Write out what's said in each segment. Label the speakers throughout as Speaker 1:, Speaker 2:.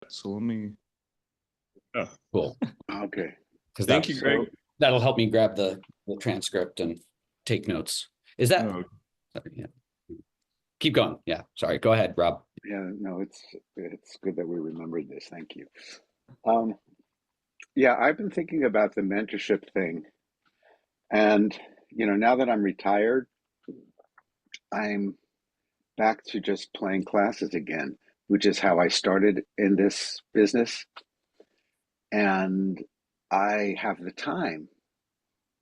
Speaker 1: So let me. Oh,
Speaker 2: Cool.
Speaker 3: Okay.
Speaker 1: thank you, Greg.
Speaker 2: That'll help me grab the transcript and take notes. Is that?
Speaker 1: Oh,
Speaker 2: Yeah. Keep going. Yeah. Sorry. Go ahead, Rob.
Speaker 3: Yeah, no, it's good that we remembered this. Thank you. Yeah, I've been thinking about the mentorship thing, and now that I'm retired, I'm back to just playing classes again, which is how I started in this business. And I have the time,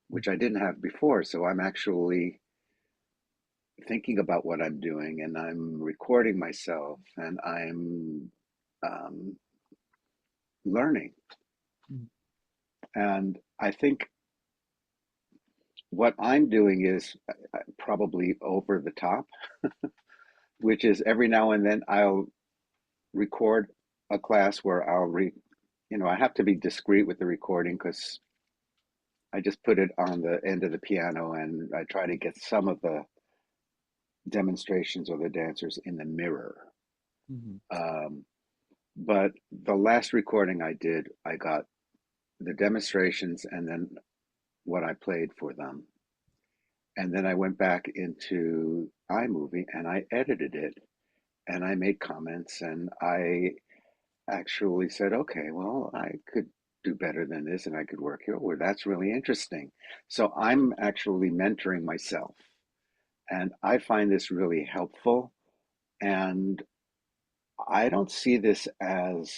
Speaker 3: which I didn't have before. So I'm actually thinking about what I'm doing, and I'm recording myself, and I'm um, learning. And I think what I'm doing is probably over the top, which is every now and then I'll record a class where I have to be discreet with the recording because I just put it on the end of the piano and I try to get some of the demonstrations or the dancers in the mirror. Um, but the last recording I did, I got the demonstrations and then what I played for them. And then I went back into iMovie and I edited it and I made comments and I actually said, okay, well, I could do better than this and I could work here. Well, that's really interesting. So I'm actually mentoring myself and I find this really helpful. And I don't see this as,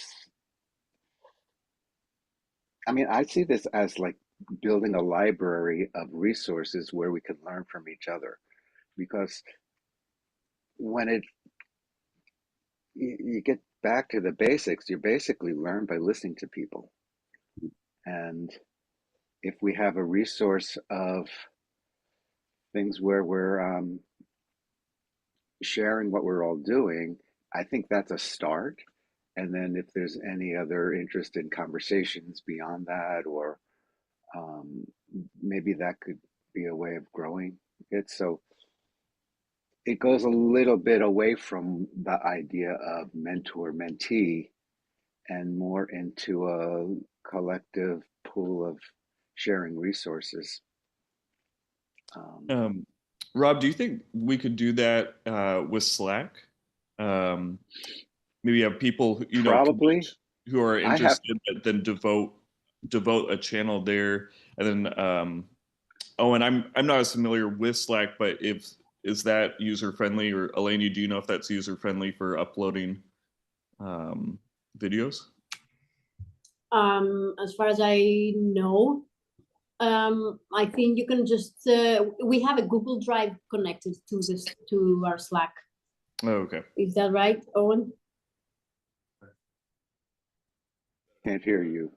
Speaker 3: I see this as like building a library of resources where we can learn from each other because when you get back to the basics, you basically learn by listening to people. And if we have a resource of things where we're sharing what we're all doing, I think that's a start. And then if there's any other interest in conversations beyond that, or um, maybe that could be a way of growing it. So it goes a little bit away from the idea of mentor mentee and more into a collective pool of sharing resources.
Speaker 1: Rob, do you think we could do that with Slack? Maybe have people
Speaker 3: Probably.
Speaker 1: who are interested, but then devote a channel there, and then oh, and I'm not as familiar with Slack, but is that user friendly, or Elaine, do you know if that's user friendly for uploading videos?
Speaker 4: As far as I know, I think you can just we have a Google Drive connected to our Slack.
Speaker 1: Oh, okay.
Speaker 4: Is that right, Owen?
Speaker 3: Can't hear you.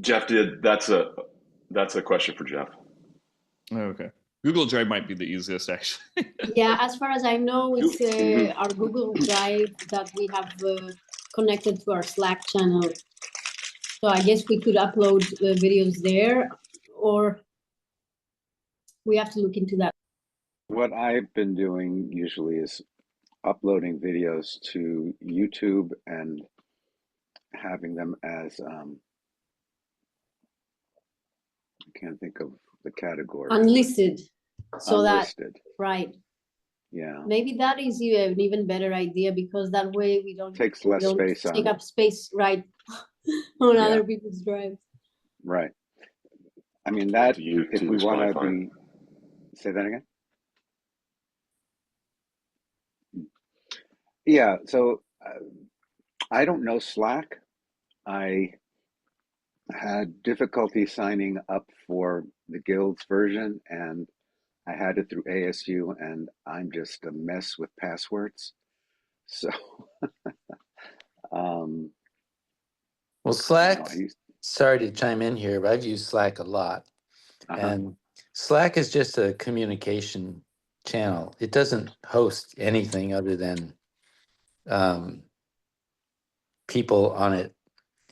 Speaker 5: Jeff did. That's a question for Jeff.
Speaker 1: Oh, okay. Google Drive might be the easiest, actually.
Speaker 4: Yeah, as far as I know, it's our Google Drive that we have connected to our Slack channel. So I guess we could upload the videos there, or we have to look into that.
Speaker 3: What I've been doing usually is uploading videos to YouTube and having them as I can't think of the category.
Speaker 4: Unlisted. So
Speaker 3: unlisted.
Speaker 4: Right.
Speaker 3: Yeah.
Speaker 4: Maybe that is an even better idea because that way we don't
Speaker 3: takes less space
Speaker 4: take up space right on other people's drives.
Speaker 3: Right. I mean that if we want to
Speaker 5: Wi-Fi.
Speaker 3: be. Say that again. Yeah. So I don't know Slack. I had difficulty signing up for the Guild's version, and I had it through ASU, and I'm just a mess with passwords. So,
Speaker 6: well, Slack, sorry to chime in here, but I've used Slack a lot. And Slack is just a communication channel. It doesn't host anything other than people on it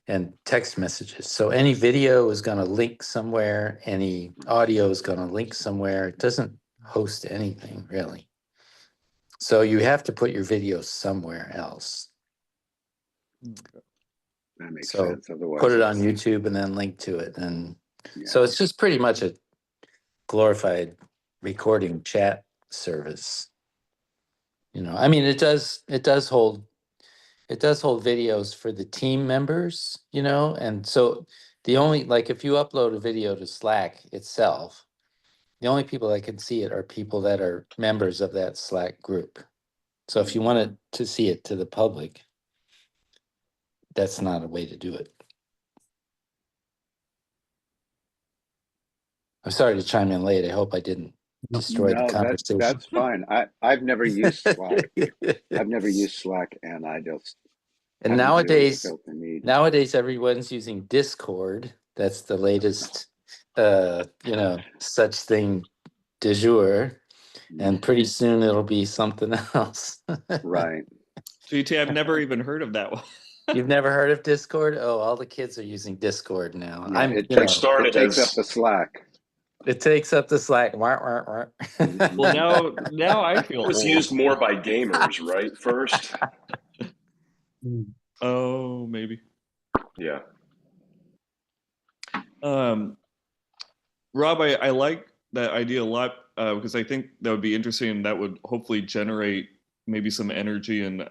Speaker 6: and text messages. So any video is going to link somewhere, any audio is going to link somewhere. It doesn't host anything really. So you have to put your videos somewhere else.
Speaker 3: That makes
Speaker 6: So
Speaker 3: sense. Otherwise,
Speaker 6: put it on YouTube and then link to it. And
Speaker 3: yeah.
Speaker 6: so it's just pretty much a glorified recording chat service. You know, I mean, it does hold videos for the team members, you know, and so the only, like, if you upload a video to Slack itself, the only people that can see it are people that are members of that Slack group. So if you wanted to see it to the public, that's not a way to do it. I'm sorry to chime in late. I hope I didn't destroy the
Speaker 3: No,
Speaker 6: conversation.
Speaker 3: that's fine. I've never used Slack. I've never used Slack, and I just
Speaker 6: And
Speaker 3: haven't really
Speaker 6: nowadays,
Speaker 3: felt the need.
Speaker 6: everyone's using Discord. That's the latest, you know, such thing du jour. And pretty soon it'll be something else.
Speaker 3: Right.
Speaker 1: GT, I've never even heard of that one.
Speaker 6: You've never heard of Discord? Oh, all the kids are using Discord now.
Speaker 3: Yeah,
Speaker 6: It
Speaker 3: takes up the slack.
Speaker 6: It takes up the slack.
Speaker 1: Well, now I feel
Speaker 5: It was
Speaker 1: old.
Speaker 5: used more by gamers, right? First.
Speaker 1: Oh, maybe.
Speaker 5: Yeah.
Speaker 1: Rob, I like that idea a lot because I think that would be interesting and that would hopefully generate maybe some energy and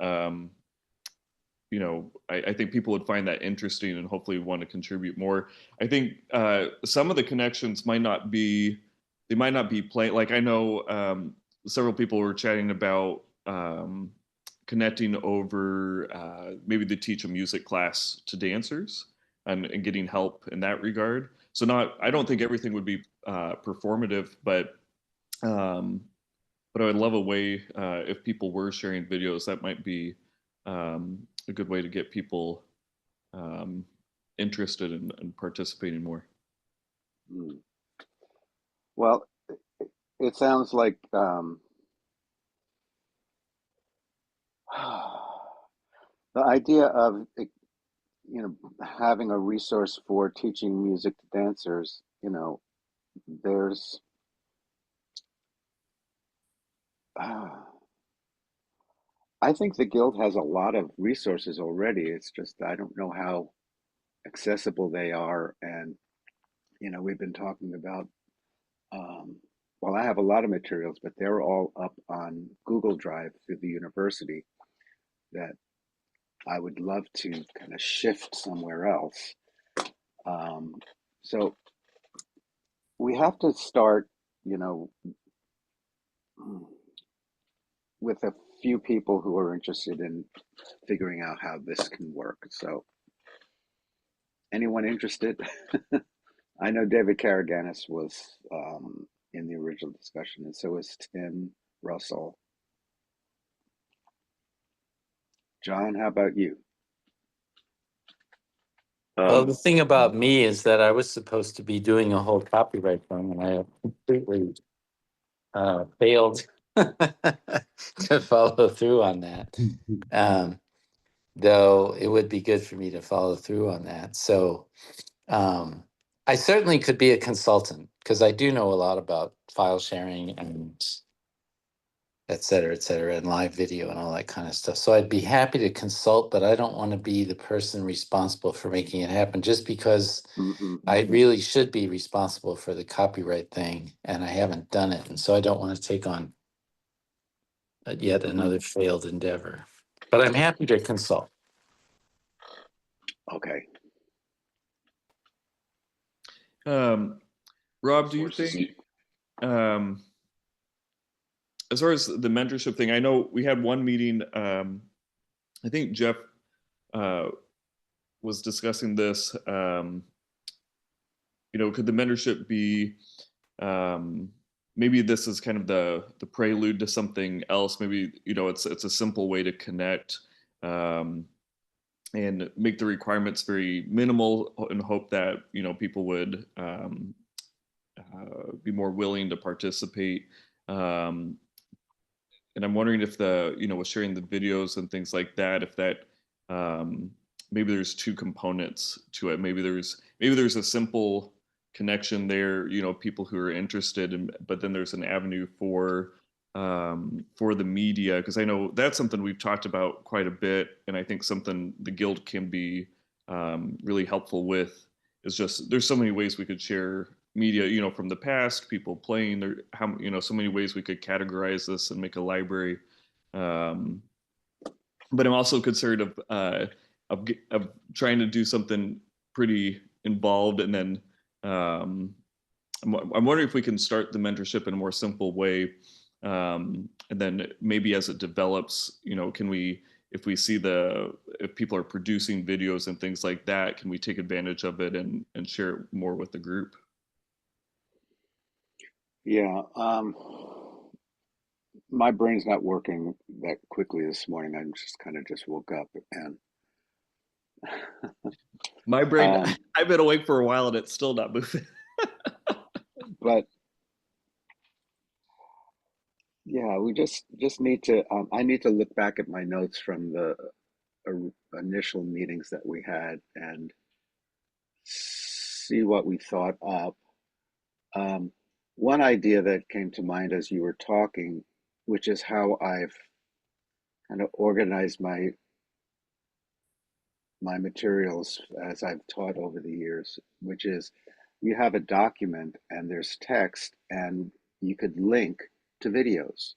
Speaker 1: you know, I think people would find that interesting and hopefully want to contribute more. I think some of the connections might not be playing. Like I know several people were chatting about connecting over maybe they teach a music class to dancers and getting help in that regard. So I don't think everything would be performative, but I would love a way if people were sharing videos that might be a good way to get people interested in participating more.
Speaker 3: Well, it sounds like the idea of having a resource for teaching music to dancers. You know, there's I think the guild has a lot of resources already. It's just I don't know how accessible they are, and we've been talking about. Well, I have a lot of materials, but they're all up on Google Drive through the university that I would love to kind of shift somewhere else. So we have to start, with a few people who are interested in figuring out how this can work. So anyone interested? I know David Karaganis was in the original discussion, and so is Tim Russell. John, how about you?
Speaker 6: Well, the thing about me is that I was supposed to be doing a whole copyright thing, and I have completely failed to follow through on that. Though it would be good for me to follow through on that. So I certainly could be a consultant because I do know a lot about file sharing and et cetera, and live video and all that kind of stuff. So I'd be happy to consult, but I don't want to be the person responsible for making it happen just because I really should be responsible for the copyright thing and I haven't done it. And so I don't want to take on yet another failed endeavor, but I'm happy to consult.
Speaker 3: Okay.
Speaker 1: Rob, do you think, as far as the mentorship thing, I know we had one meeting, I think Jeff was discussing this, could the mentorship be, maybe this is kind of the prelude to something else. Maybe, it's a simple way to connect and make the requirements very minimal and hope that, people would be more willing to participate. And I'm wondering if with sharing the videos and things like that, if that maybe there's two components to it. Maybe there's a simple connection there, people who are interested, but then there's an avenue for the media, because I know that's something we've talked about quite a bit, and I think something the guild can be really helpful with is just there's so many ways we could share media, you know, from the past, people playing there, how, you know, so many ways we could categorize this and make a library. But I'm also concerned of trying to do something pretty involved, and then I'm wondering if we can start the mentorship in a more simple way, and then maybe as it develops, you know, can we, if we see if people are producing videos and things like that, can we take advantage of it and share it more with the group?
Speaker 3: Yeah, my brain's not working that quickly this morning. I'm just kind of just woke up and
Speaker 1: my brain, I've been awake for a while and it's still not moving.
Speaker 3: but yeah, we just need to. I need to look back at my notes from the initial meetings that we had and see what we thought up. One idea that came to mind as you were talking, which is how I've kind of organized my materials as I've taught over the years, which is you have a document and there's text and you could link to videos.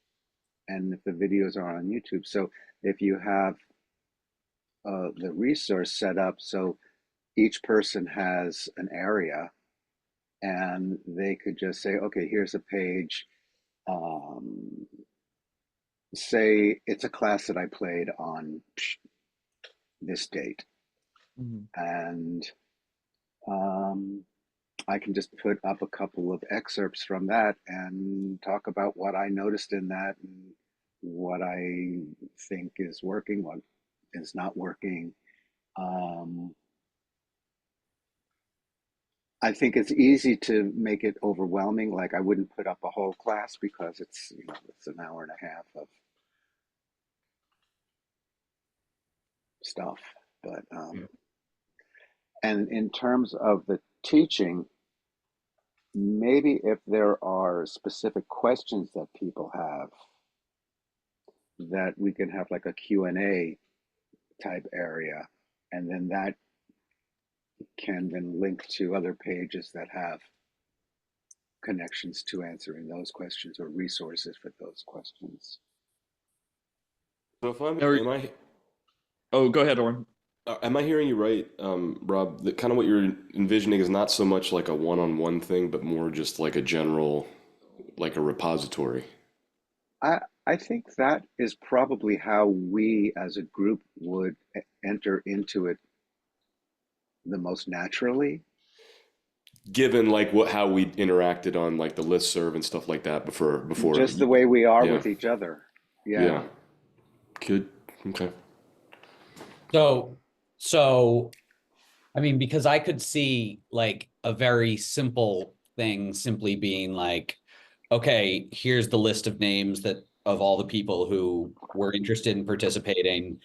Speaker 3: And if the videos are on YouTube, so if you have the resource set up so each person has an area and they could just say, okay, here's a page. Say it's a class that I played on this date. Mm-hmm. And I can just put up a couple of excerpts from that and talk about what I noticed in that and what I think is working, what is not working. I think it's easy to make it overwhelming. Like I wouldn't put up a whole class because it's, you know, it's an hour and a half of stuff. But and in terms of the teaching, maybe if there are specific questions that people have, that we can have like a Q&A type area, and then that can then link to other pages that have connections to answering those questions or resources for those questions.
Speaker 5: So if
Speaker 1: oh, go ahead, Oren.
Speaker 5: Am I hearing you right, Rob? That kind of what you're envisioning is not so much like a one-on-one thing, but more just like a general, like a repository.
Speaker 3: I think that is probably how we as a group would enter into it the most naturally.
Speaker 5: Given like how we interacted on like the listserv and stuff like that before.
Speaker 3: Just the way we are with each other.
Speaker 5: Yeah. Good. Okay.
Speaker 2: So, I mean, because I could see like a very simple thing simply being like, okay, here's the list of names of all the people who were interested in participating.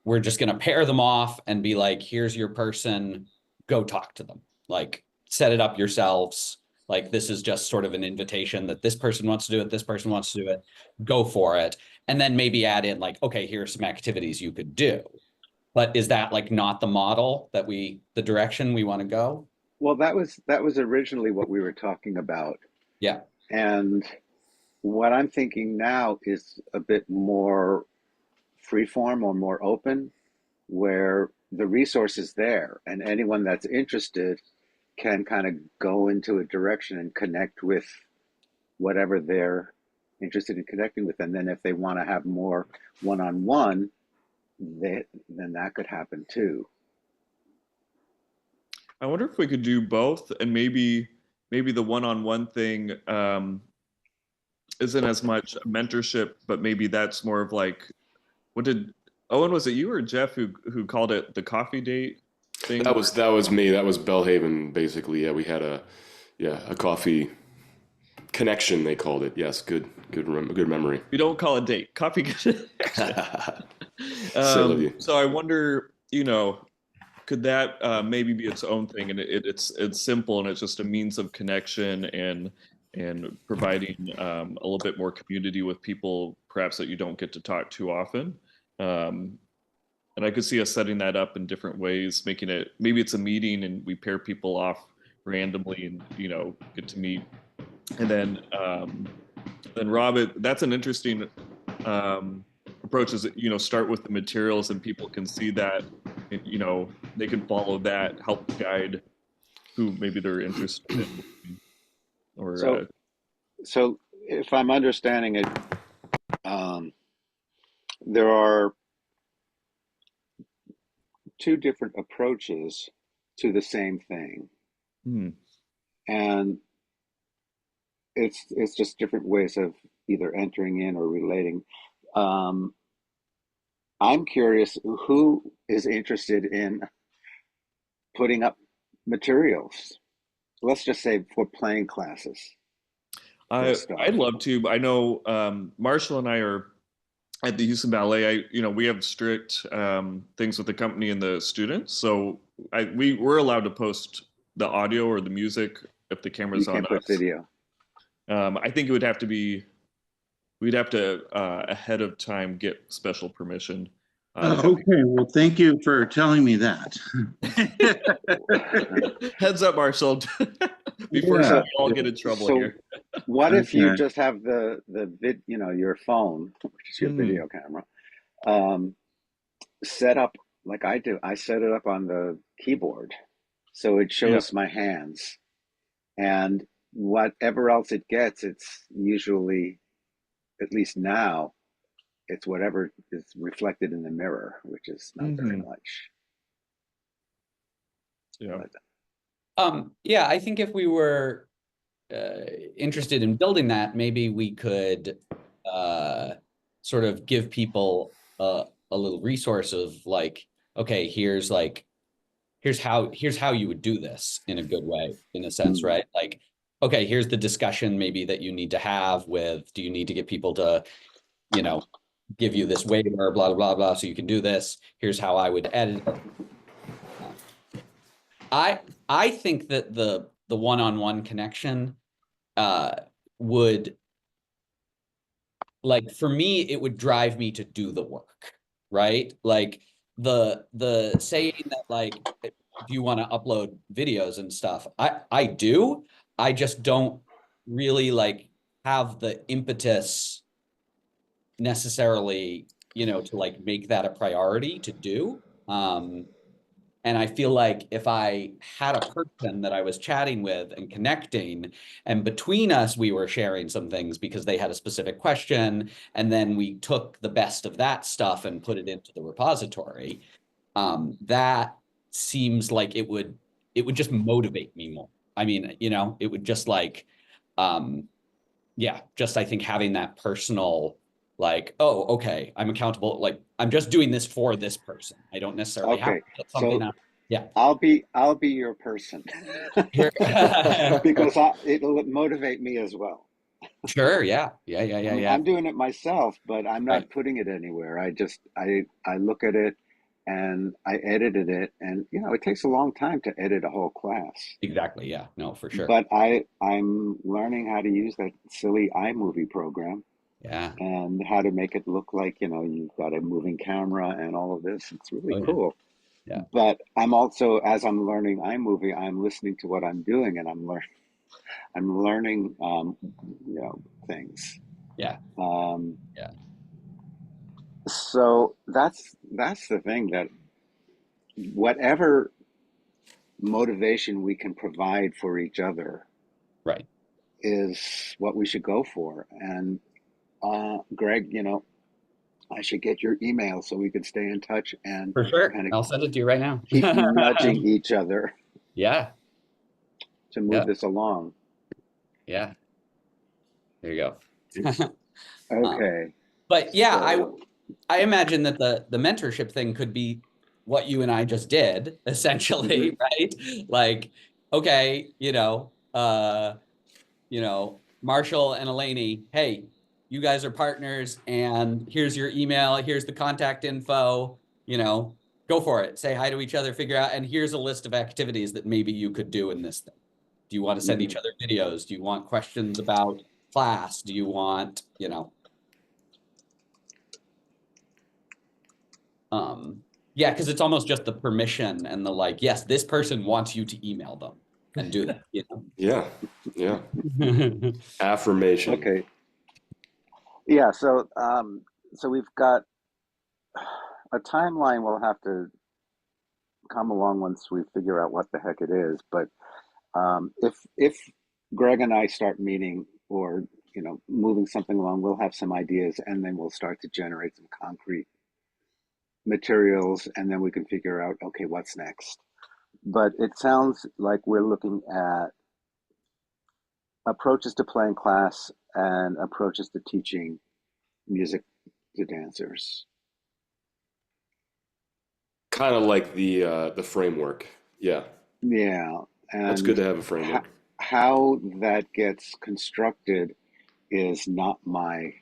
Speaker 2: We're just going to pair them off and be like, here's your person, go talk to them. Like, set it up yourselves. Like, this is just sort of an invitation that this person wants to do it, this person wants to do it, go for it. And then maybe add in like, okay, here's some activities you could do. But is that like not the model that the direction we want to go?
Speaker 3: Well, that was originally what we were talking about.
Speaker 2: Yeah.
Speaker 3: And what I'm thinking now is a bit more freeform or more open, where the resource is there and anyone that's interested can kind of go into a direction and connect with whatever they're interested in connecting with. And then if they want to have more one-on-one, then that could happen too.
Speaker 1: I wonder if we could do both, and maybe the one-on-one thing isn't as much mentorship, but maybe that's more of like, what did Owen, was it you or Jeff who called it the coffee date thing?
Speaker 5: That was me. That was Bellhaven, basically. Yeah, we had a coffee connection, they called it. Yes, good memory.
Speaker 1: We don't call it date, coffee connection. So I wonder, you know, could that maybe be its own thing, and it's simple and it's just a means of connection and providing a little bit more community with people perhaps that you don't get to talk to often. and I could see us setting that up in different ways, making it, maybe it's a meeting and we pair people off randomly and, you know, get to meet. And then Rob, that's an interesting approach, is, you know, start with the materials and people can see that, you know, they can follow that, help guide who maybe they're interested in. Or
Speaker 3: so if I'm understanding it, there are two different approaches to the same thing. And it's just different ways of either entering in or relating. I'm curious who is interested in putting up materials. Let's just say for playing classes.
Speaker 1: I'd love to. I know Marshall and I are at the Houston Ballet. You know, we have strict things with the company and the students, so we're allowed to post the audio or the music if the camera's on us. You can't put
Speaker 3: video.
Speaker 1: I think it would have to be, we'd have to ahead of time get special permission.
Speaker 7: Okay, well, thank you for telling me that.
Speaker 1: Heads up, Marshall, before we all get in trouble here.
Speaker 3: What if you just have the you know, your phone, which is your video camera, set up like I do? I set it up on the keyboard, so it shows my hands, and whatever else it gets, it's usually, at least now, it's whatever is reflected in the mirror, which is not very much.
Speaker 2: Yeah, I think if we were interested in building that, maybe we could sort of give people a little resource of like, okay, here's how you would do this in a good way, in a sense, right? Like, okay, here's the discussion maybe that you need to have with, do you need to get people to, you know, give you this waiver, blah, blah, blah, blah, so you can do this. Here's how I would edit it. I think that the one-on-one connection would, like, for me, it would drive me to do the work, right? Like the saying that, like, do you want to upload videos and stuff? I do. I just don't really like have the impetus necessarily, you know, to like make that a priority to do. And I feel like if I had a person that I was chatting with and connecting, and between us, we were sharing some things because they had a specific question, and then we took the best of that stuff and put it into the repository, that seems like it would just motivate me more. I mean, you know, it would just like, yeah, just I think having that personal, like, oh, okay, I'm accountable. Like, I'm just doing this for this person. I don't necessarily have to put something out. Yeah,
Speaker 3: I'll be your person because it'll motivate me as well.
Speaker 2: Sure. Yeah.
Speaker 3: I'm doing it myself, but I'm not putting it anywhere. I look at it and I edited it, and you know, it takes a long time to edit a whole class.
Speaker 2: Exactly. Yeah. No, for sure.
Speaker 3: But I'm learning how to use that silly iMovie program.
Speaker 2: Yeah.
Speaker 3: And how to make it look like, you know, you've got a moving camera and all of this. It's really cool.
Speaker 2: Yeah.
Speaker 3: But I'm also, as I'm learning iMovie, I'm listening to what I'm doing, and I'm learning, you know, things.
Speaker 2: Yeah.
Speaker 3: Yeah. So that's the thing, that whatever motivation we can provide for each other,
Speaker 2: right,
Speaker 3: is what we should go for. And Greg, you know, I should get your email so we can stay in touch, and
Speaker 2: for sure. I'll send it to you right now.
Speaker 3: Keep nudging each other.
Speaker 2: Yeah.
Speaker 3: To move this along.
Speaker 2: Yeah. There you go.
Speaker 3: Okay.
Speaker 2: But yeah, so, I imagine that the mentorship thing could be what you and I just did, essentially, right? Like, okay, you know, Marshall and Eleni, hey, you guys are partners, and here's your email, here's the contact info, you know, go for it. Say hi to each other, figure out, and here's a list of activities that maybe you could do in this thing. Do you want to send each other videos? Do you want questions about class? Do you want, you know, Yeah, because it's almost just the permission and the like, yes, this person wants you to email them and do that, you know?
Speaker 5: Yeah. Affirmation.
Speaker 3: Okay. Yeah. So so we've got a timeline. We'll have to come along once we figure out what the heck it is. But if Greg and I start meeting, or moving something along, we'll have some ideas, and then we'll start to generate some concrete materials, and then we can figure out, okay, what's next. But it sounds like we're looking at approaches to playing class and approaches to teaching music to dancers.
Speaker 5: Kind of like the framework. Yeah.
Speaker 3: Yeah,
Speaker 5: That's good
Speaker 3: and
Speaker 5: to have a framework.
Speaker 3: how that gets constructed is not my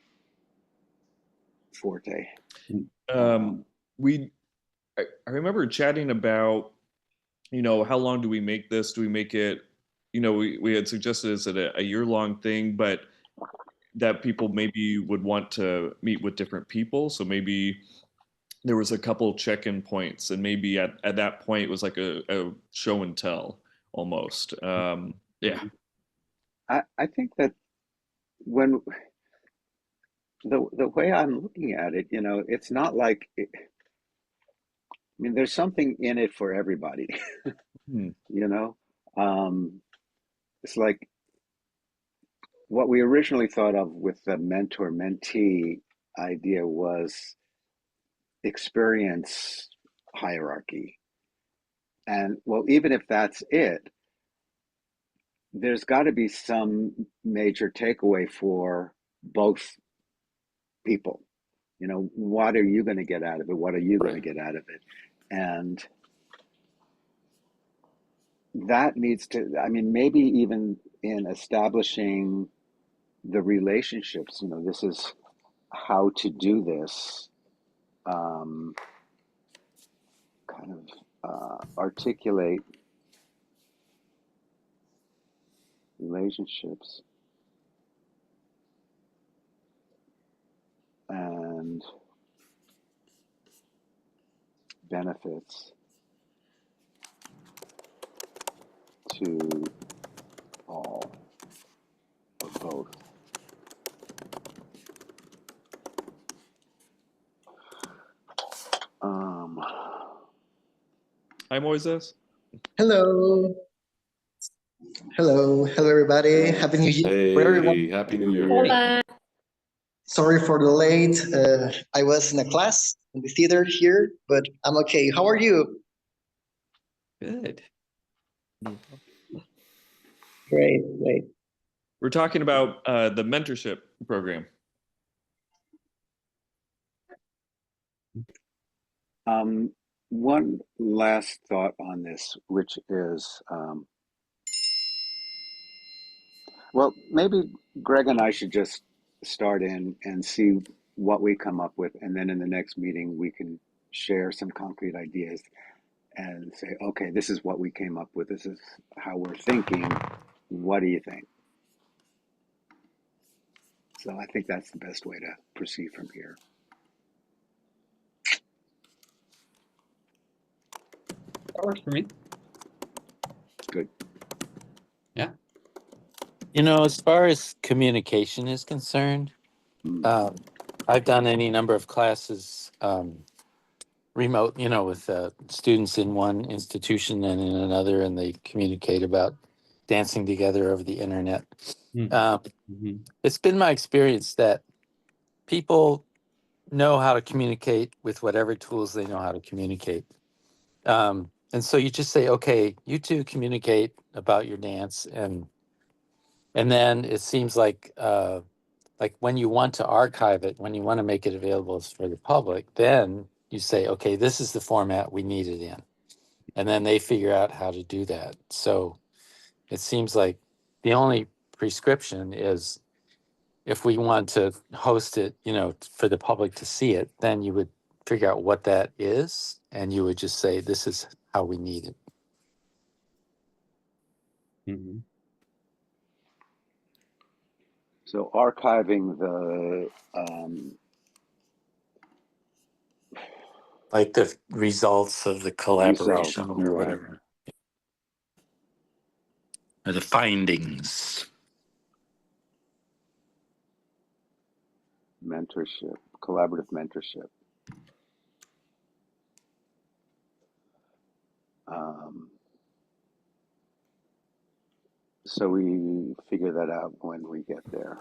Speaker 3: forte.
Speaker 1: I remember chatting about, how long do we make this? Do we make it, we had suggested is it a year-long thing, but that people maybe would want to meet with different people. So maybe there was a couple check-in points, and maybe at that point it was like a show and tell almost. Yeah.
Speaker 3: I think that when the way I'm looking at it, it's not like I mean, there's something in it for everybody.
Speaker 1: Hmm.
Speaker 3: It's like what we originally thought of with the mentor-mentee idea was experience hierarchy. And well, even if that's it, there's got to be some major takeaway for both people. What are you going to get out of it? What are you going to get out of it? And that needs to, I mean, maybe even in establishing the relationships, this is how to do this, kind of articulate relationships and benefits to all or both.
Speaker 1: Hi, Moises.
Speaker 8: Hello. Hello. Hello, everybody. Happy New Year.
Speaker 5: Hey, Happy New Year.
Speaker 4: Hola.
Speaker 8: Sorry for the late. I was in a class in the theater here, but I'm okay. How are you?
Speaker 2: Good.
Speaker 8: Great, great.
Speaker 1: We're talking about the mentorship program.
Speaker 3: One last thought on this, which is, well, maybe Greg and I should just start in and see what we come up with, and then in the next meeting we can share some concrete ideas and say, okay, this is what we came up with. This is how we're thinking. What do you think? So I think that's the best way to proceed from here.
Speaker 2: That works for me.
Speaker 3: Good.
Speaker 2: Yeah.
Speaker 6: As far as communication is concerned, I've done any number of classes remote, with students in one institution and in another, and they communicate about dancing together over the internet. It's been my experience that people know how to communicate with whatever tools they know how to communicate. And so you just say, okay, you two communicate about your dance, and then it seems like when you want to archive it, when you want to make it available for the public, then you say, okay, this is the format we need it in. And then they figure out how to do that. So it seems like the only prescription is if we want to host it, for the public to see it, then you would figure out what that is, and you would just say, this is how we need it.
Speaker 3: So archiving
Speaker 6: Like the results of the collaboration or
Speaker 3: right.
Speaker 6: whatever. Or the findings.
Speaker 3: Mentorship, collaborative mentorship. So we figure that out when we get there.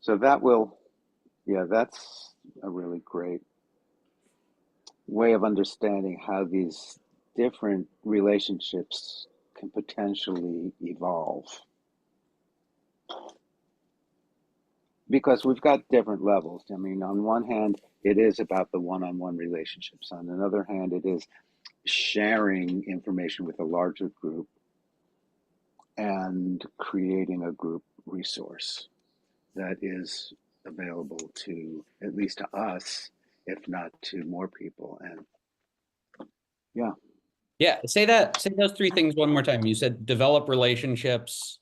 Speaker 3: So that will, yeah, that's a really great way of understanding how these different relationships can potentially evolve. Because we've got different levels. I mean, on one hand, it is about the one-on-one relationships. On another hand, it is sharing information with a larger group and creating a group resource that is available to, at least to us, if not to more people. And yeah.
Speaker 2: Yeah, say those three things one more time. You said develop relationships.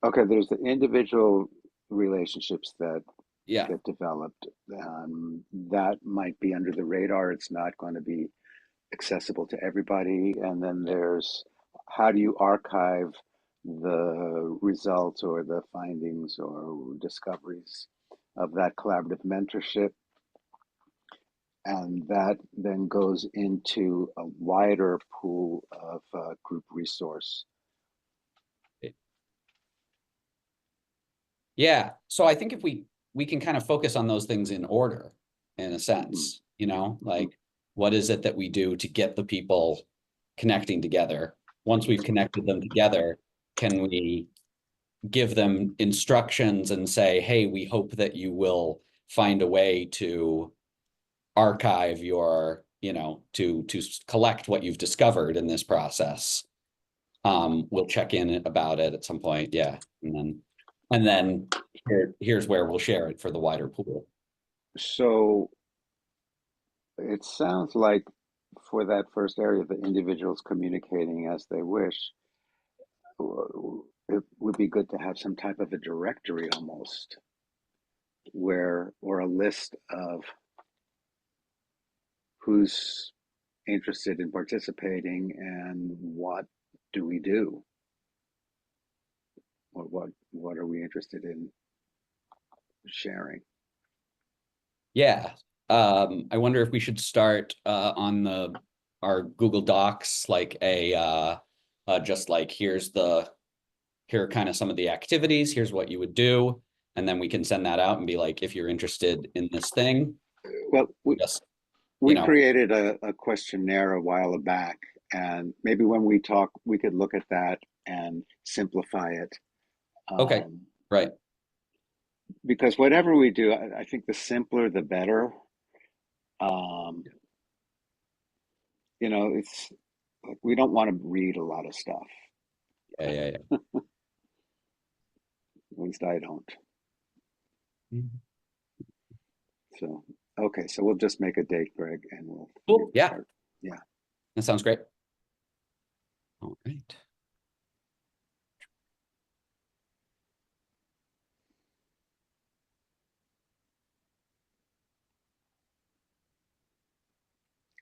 Speaker 3: Okay, there's the individual relationships that
Speaker 2: Yeah.
Speaker 3: get developed. That might be under the radar. It's not going to be accessible to everybody. And then there's how do you archive the results or the findings or discoveries of that collaborative mentorship? And that then goes into a wider pool of group resource.
Speaker 2: Yeah. So I think if we can kind of focus on those things in order, in a sense, you know, like what is it that we do to get the people connecting together? Once we've connected them together, can we give them instructions and say, hey, we hope that you will find a way to archive your, you know, to collect what you've discovered in this process. We'll check in about it at some point. Yeah. And then here's where we'll share it for the wider pool.
Speaker 3: So it sounds like for that first area, the individuals communicating as they wish, it would be good to have some type of a directory almost where, or a list of who's interested in participating and what do we do, or what are we interested in sharing.
Speaker 2: Yeah. I wonder if we should start on our Google Docs, like just like here are kind of some of the activities, here's what you would do, and then we can send that out and be like, if you're interested in this thing.
Speaker 3: Well, we
Speaker 2: know,
Speaker 3: created a questionnaire a while back, and maybe when we talk, we could look at that and simplify it.
Speaker 2: Okay, right.
Speaker 3: Because whatever we do, I think the simpler, the better. You know, it's like we don't want to read a lot of stuff.
Speaker 2: Yeah.
Speaker 3: At least I don't. So, okay, so we'll just make a date, Greg, and we'll
Speaker 2: cool. Yeah.
Speaker 3: start. Yeah.
Speaker 2: That sounds great. All right.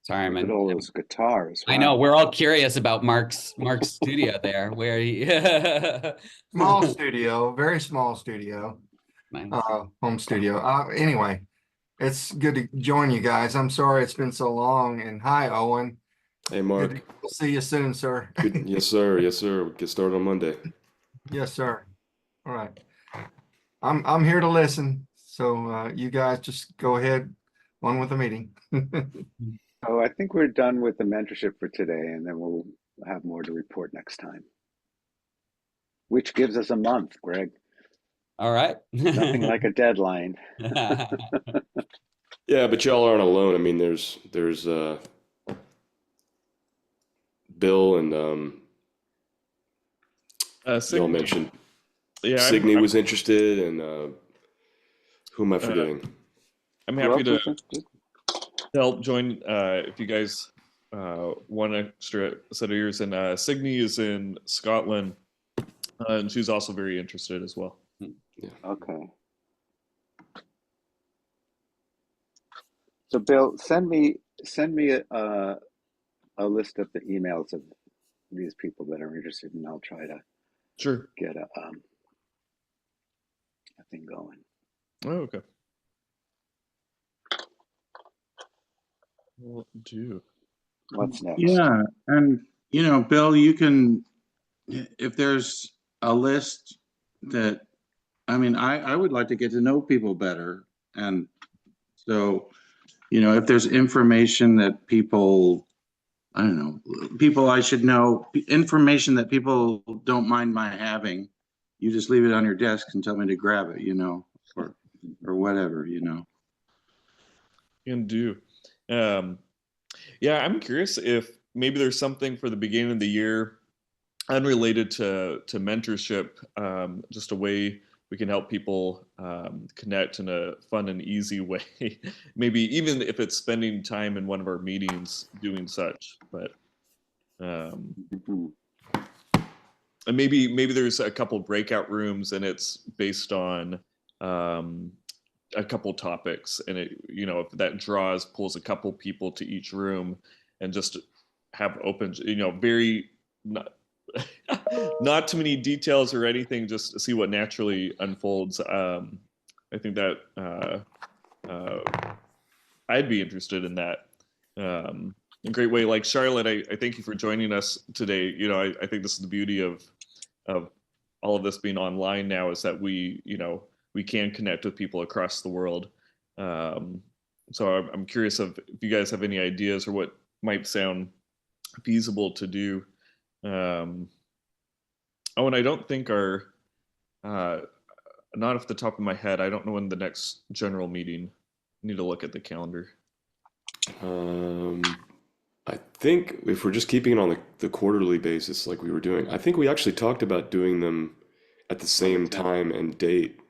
Speaker 2: Sorry,
Speaker 3: Look at all those guitars. Wow.
Speaker 2: I know we're all curious about Mark's studio there, where he
Speaker 9: small studio, very small studio,
Speaker 2: nice.
Speaker 9: Home studio. Anyway, it's good to join you guys. I'm sorry it's been so long. And hi, Owen.
Speaker 5: Hey, Mark.
Speaker 9: We'll see you soon, sir.
Speaker 5: Good. Yes, sir. Yes, sir. We'll get started on Monday.
Speaker 9: Yes, sir. All right. I'm here to listen. So you guys just go ahead on with the meeting.
Speaker 3: Oh, I think we're done with the mentorship for today, and then we'll have more to report next time. Which gives us a month, Greg.
Speaker 2: All right.
Speaker 3: Nothing like a deadline.
Speaker 5: Yeah, but y'all aren't alone. I mean, there's Bill and y'all mentioned. Yeah, Signe was interested, and who am I forgetting?
Speaker 1: I'm happy to help join if you guys want an extra set of ears. And Signe is in Scotland, and she's also very interested as well.
Speaker 3: Yeah. Okay. So Bill, send me a list of the emails of these people that are interested, and I'll try to
Speaker 1: Sure.
Speaker 3: get a thing going.
Speaker 1: Oh, okay. Will do.
Speaker 3: What's next?
Speaker 7: Yeah, and Bill, you can, if there's a list that, I mean, I would like to get to know people better, and so, if there's information that people, I don't know, people I should know, information that people don't mind my having, you just leave it on your desk and tell me to grab it, or whatever.
Speaker 1: Can do. Yeah, I'm curious if maybe there's something for the beginning of the year unrelated to mentorship, just a way we can help people connect in a fun and easy way. Maybe even if it's spending time in one of our meetings doing such. But
Speaker 3: Mhm.
Speaker 1: and maybe there's a couple breakout rooms and it's based on a couple topics, and if that pulls a couple people to each room, and just have open, very not not too many details or anything, just to see what naturally unfolds. I think that I'd be interested in that. A great way, like Charlotte, I thank you for joining us today. I think this is the beauty of all of this being online now, is that we can connect with people across the world. So I'm curious if you guys have any ideas or what might sound feasible to do. Oh, and I don't think uh, not off the top of my head, I don't know when the next general meeting. I need to look at the calendar.
Speaker 5: I think if we're just keeping it on the quarterly basis like we were doing, I think we actually talked about doing them at the same time and date.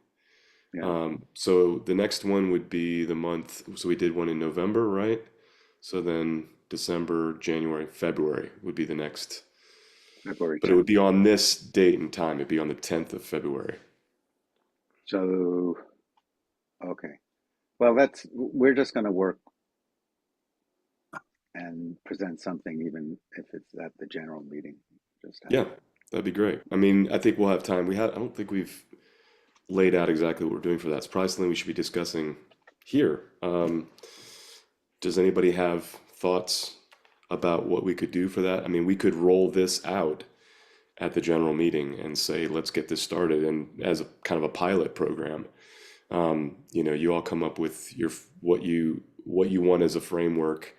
Speaker 3: Yeah.
Speaker 5: So the next one would be the month. So we did one in November, right? So then December, January, February would be the next.
Speaker 3: February
Speaker 5: But it
Speaker 3: 10th.
Speaker 5: would be on this date and time. It'd be on the 10th of February.
Speaker 3: So, okay. Well, we're just going to work and present something, even if it's at the general meeting.
Speaker 5: Yeah, that'd be great. I mean, I think we'll have time. I don't think we've laid out exactly what we're doing for that. It's probably something we should be discussing here. Does anybody have thoughts about what we could do for that? I mean, we could roll this out at the general meeting and say, let's get this started, and as a kind of a pilot program. You all come up with what you want as a framework,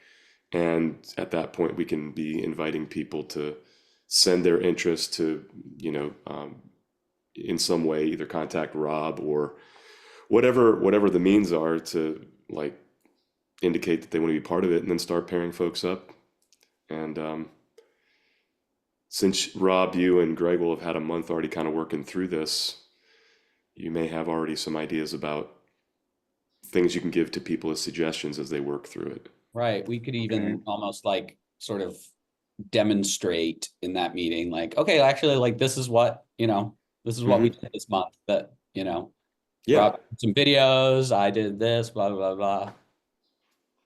Speaker 5: and at that point we can be inviting people to send their interest to, in some way, either contact Rob or whatever the means are, to like indicate that they want to be part of it, and then start pairing folks up. And since Rob, you and Greg will have had a month already kind of working through this, you may have already some ideas about things you can give to people as suggestions as they work through it.
Speaker 2: Right. We could even almost like sort of demonstrate in that meeting, like, okay, actually, like, this is what we did this month, that, Rob did some videos, I did this, blah, blah, blah.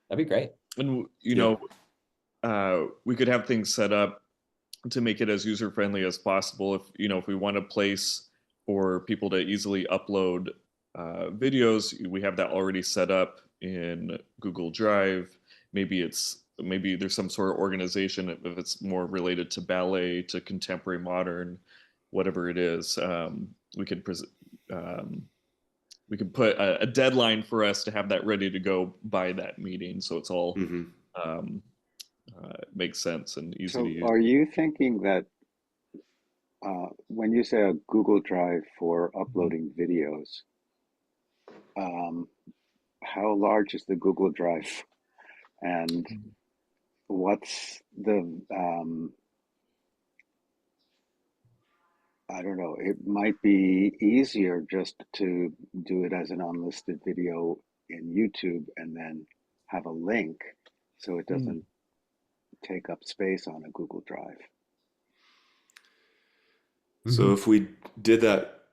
Speaker 2: That'd be great.
Speaker 1: And, we could have things set up to make it as user-friendly as possible. If we want a place for people to easily upload videos, we have that already set up in Google Drive. Maybe there's some sort of organization, if it's more related to ballet, to contemporary modern, whatever it is. We could put a deadline for us to have that ready to go by that meeting, so it's all makes sense and easy to use.
Speaker 3: Are you thinking that when you say a Google Drive for uploading videos, how large is the Google Drive, and what's the I don't know, it might be easier just to do it as an unlisted video in YouTube and then have a link so it doesn't take up space on a Google Drive.
Speaker 5: So if we did that,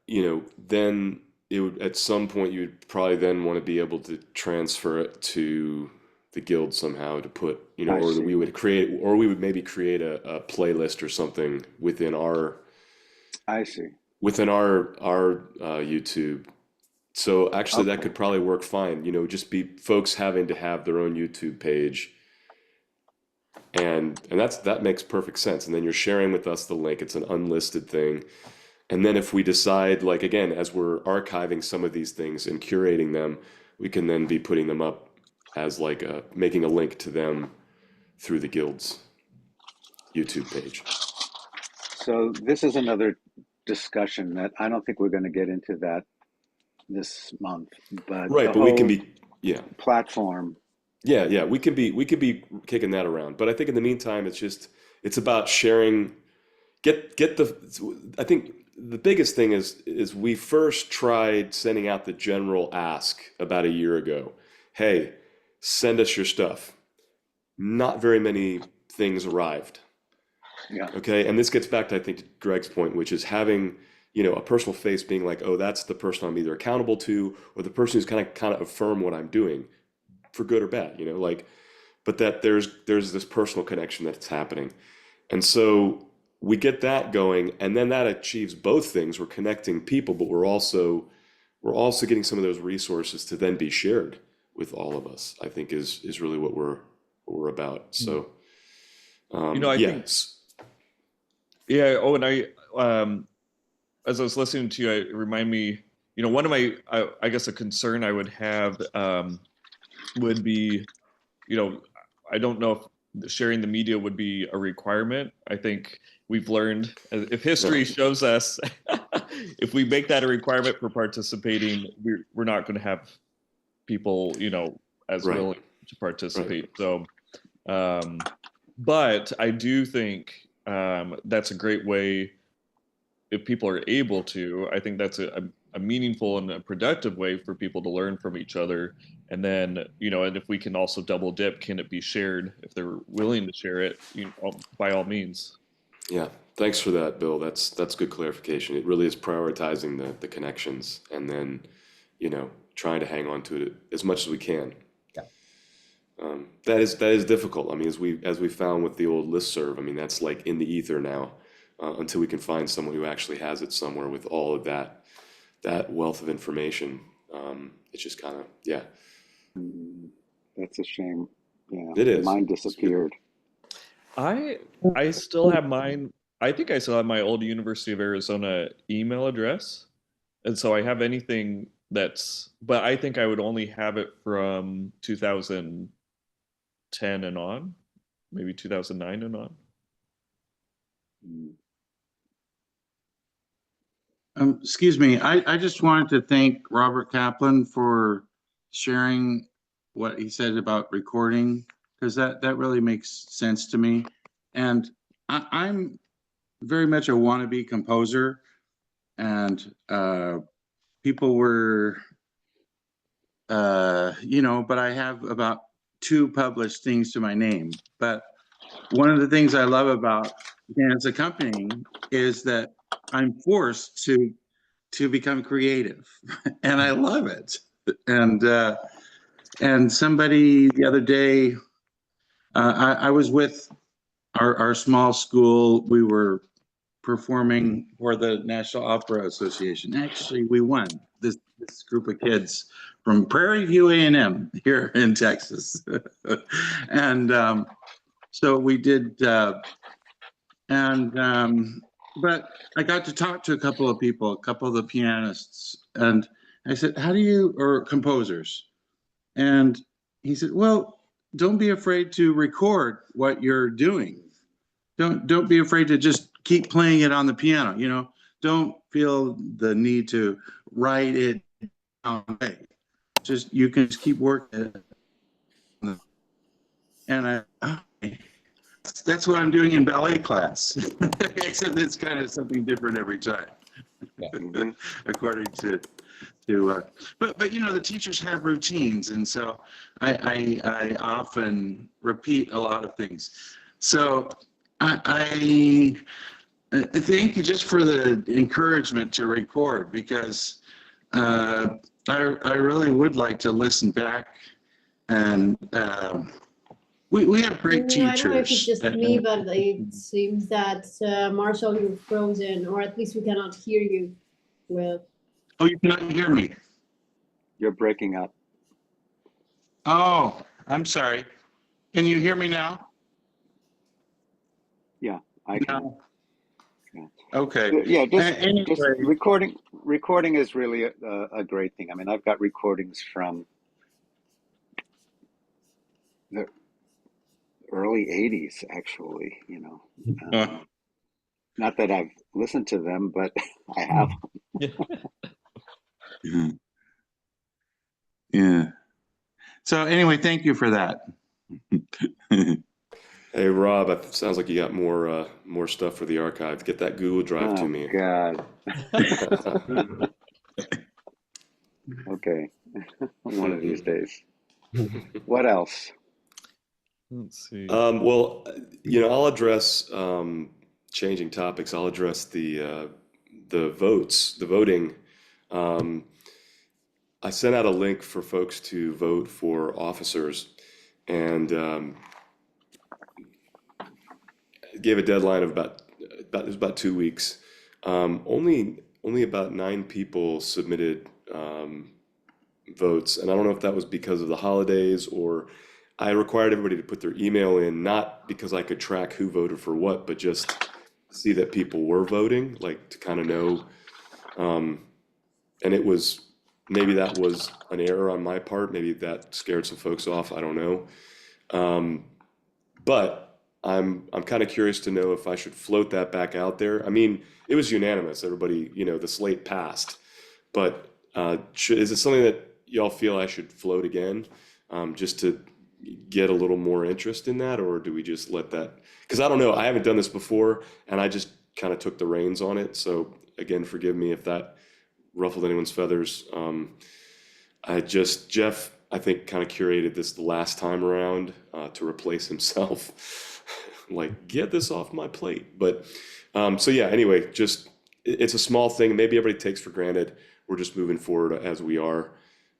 Speaker 5: then it would, at some point, you'd probably then want to be able to transfer it to the guild somehow to put,
Speaker 3: I
Speaker 5: or that
Speaker 3: see.
Speaker 5: we would create, or we would maybe create a playlist or something within our
Speaker 3: I see.
Speaker 5: YouTube. So actually, that
Speaker 3: Okay.
Speaker 5: could probably work fine. Just be folks having to have their own YouTube page, and that makes perfect sense. And then you're sharing with us the link. It's an unlisted thing. And then if we decide, like again, as we're archiving some of these things and curating them, we can then be putting them up as like making a link to them through the guild's YouTube page.
Speaker 3: So this is another discussion that I don't think we're going to get into that this month, but
Speaker 5: Right,
Speaker 3: the
Speaker 5: but we can
Speaker 3: whole
Speaker 5: be, yeah.
Speaker 3: platform.
Speaker 5: Yeah, we could be kicking that around. But I think in the meantime, it's about sharing. I think the biggest thing is we first tried sending out the general ask about a year ago. Hey, send us your stuff. Not very many things arrived.
Speaker 3: Yeah.
Speaker 5: Okay, and this gets back to, I think, to Greg's point, which is having, a personal face, being like, oh, that's the person I'm either accountable to, or the person who's kind of affirm what I'm doing, for good or bad, but that there's this personal connection that's happening. And so we get that going, and then that achieves both things. We're connecting people, but we're also getting some of those resources to then be shared with all of us, I think is really what we're about. So
Speaker 1: I think, yeah. Oh, and as I was listening to you, it reminded me, one of my, I guess a concern I would have would be, I don't know if sharing the media would be a requirement. I think we've learned, if history shows us, if we make that a requirement for participating, we're not going to have people, as willing to participate. Right. So, but I do think that's a great way, if people are able to. I think that's a meaningful and a productive way for people to learn from each other. And then, and if we can also double dip, can it be shared? If they're willing to share it, by all means.
Speaker 5: Yeah, thanks for that, Bill. That's good clarification. It really is prioritizing the connections, and then, trying to hang on to it as much as we can.
Speaker 2: Yeah.
Speaker 5: That is difficult. I mean, as we found with the old listserv, I mean, that's like in the ether now, until we can find someone who actually has it somewhere with all of that wealth of information. It's just kind of, yeah.
Speaker 3: That's a shame. Yeah,
Speaker 5: it is.
Speaker 3: Mine disappeared.
Speaker 1: I still have mine. I think I still have my old University of Arizona email address, and so I have anything but I think I would only have it from 2010 and on, maybe 2009 and on.
Speaker 7: Excuse me. I just wanted to thank Robert Kaplan for sharing what he said about recording, because that really makes sense to me. And I'm very much a wannabe composer, and people were, but I have about 2 published things to my name. But one of the things I love about dance accompanying is that I'm forced to become creative, and I love it. And somebody the other day, I was with our small school. We were performing for the National Opera Association. Actually, we won. This group of kids from Prairie View A&M here in Texas, and so we did. But I got to talk to a couple of people, a couple of the pianists, and I said, "How do you, or composers?" And he said, "Well, don't be afraid to record what you're doing. Don't be afraid to just keep playing it on the piano. Don't feel the need to write it down. Just you can just keep working." And that's what I'm doing in ballet class, except it's kind of something different every time, according to. But the teachers have routines, and so I often repeat a lot of things. So I thank you just for the encouragement to record, because I really would like to listen back And we have great teachers.
Speaker 4: I don't know if it's just me, but it seems that Marshall, you're frozen, or at least we cannot hear you well.
Speaker 7: Oh, you cannot hear me?
Speaker 3: You're breaking up.
Speaker 7: Oh, I'm sorry. Can you hear me now?
Speaker 3: Yeah, I can.
Speaker 7: No.
Speaker 3: Yeah.
Speaker 7: Okay.
Speaker 3: Yeah, just
Speaker 7: Anyway,
Speaker 3: recording is really a great thing. I mean, I've got recordings from the early 80s, actually, you know. Not that I've listened to them, but I have.
Speaker 7: Yeah. Yeah. So anyway, thank you for that.
Speaker 5: Hey Rob, it sounds like you got more stuff for the archive. Get that Google Drive to me.
Speaker 3: God. Okay. One of these days. What else?
Speaker 1: Let's see.
Speaker 5: Well, you know, I'll address changing topics. I'll address the voting. I sent out a link for folks to vote for officers, and gave a deadline of about 2 weeks. Only about 9 people submitted votes, and I don't know if that was because of the holidays, or I required everybody to put their email in, not because I could track who voted for what, but just see that people were voting, like to kind of know. And it was, maybe that was an error on my part. Maybe that scared some folks off. I don't know. But I'm kind of curious to know if I should float that back out there. I mean, it was unanimous. Everybody, you know, the slate passed. But is it something that y'all feel I should float again, just to get a little more interest in that, or do we just let that? Because I don't know. I haven't done this before, and I just kind of took the reins on it. So again, forgive me if that ruffled anyone's feathers. Jeff, I think, kind of curated this the last time around to replace himself. Like, get this off my plate. But so yeah, anyway, just it's a small thing. Maybe everybody takes for granted. We're just moving forward as we are.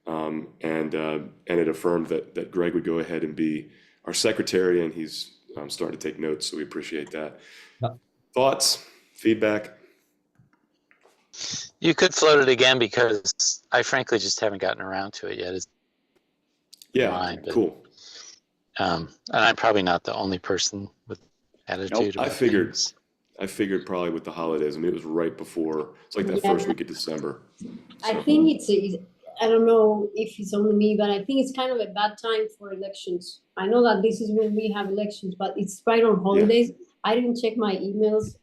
Speaker 5: And it affirmed that Greg would go ahead and be our secretary, and he's starting to take notes. So we appreciate that. Thoughts, feedback?
Speaker 6: You could float it again because I frankly just haven't gotten around to it yet. It's mine, but,
Speaker 5: cool.
Speaker 6: And I'm probably not the only person with attitude.
Speaker 5: Nope, I figured probably with the holidays. I mean, it was right before. It's like that first week of December.
Speaker 4: I think it's I don't know if it's only me, but I think it's kind of a bad time for elections. I know that this is when we have elections, but it's right on holidays. I didn't check my emails,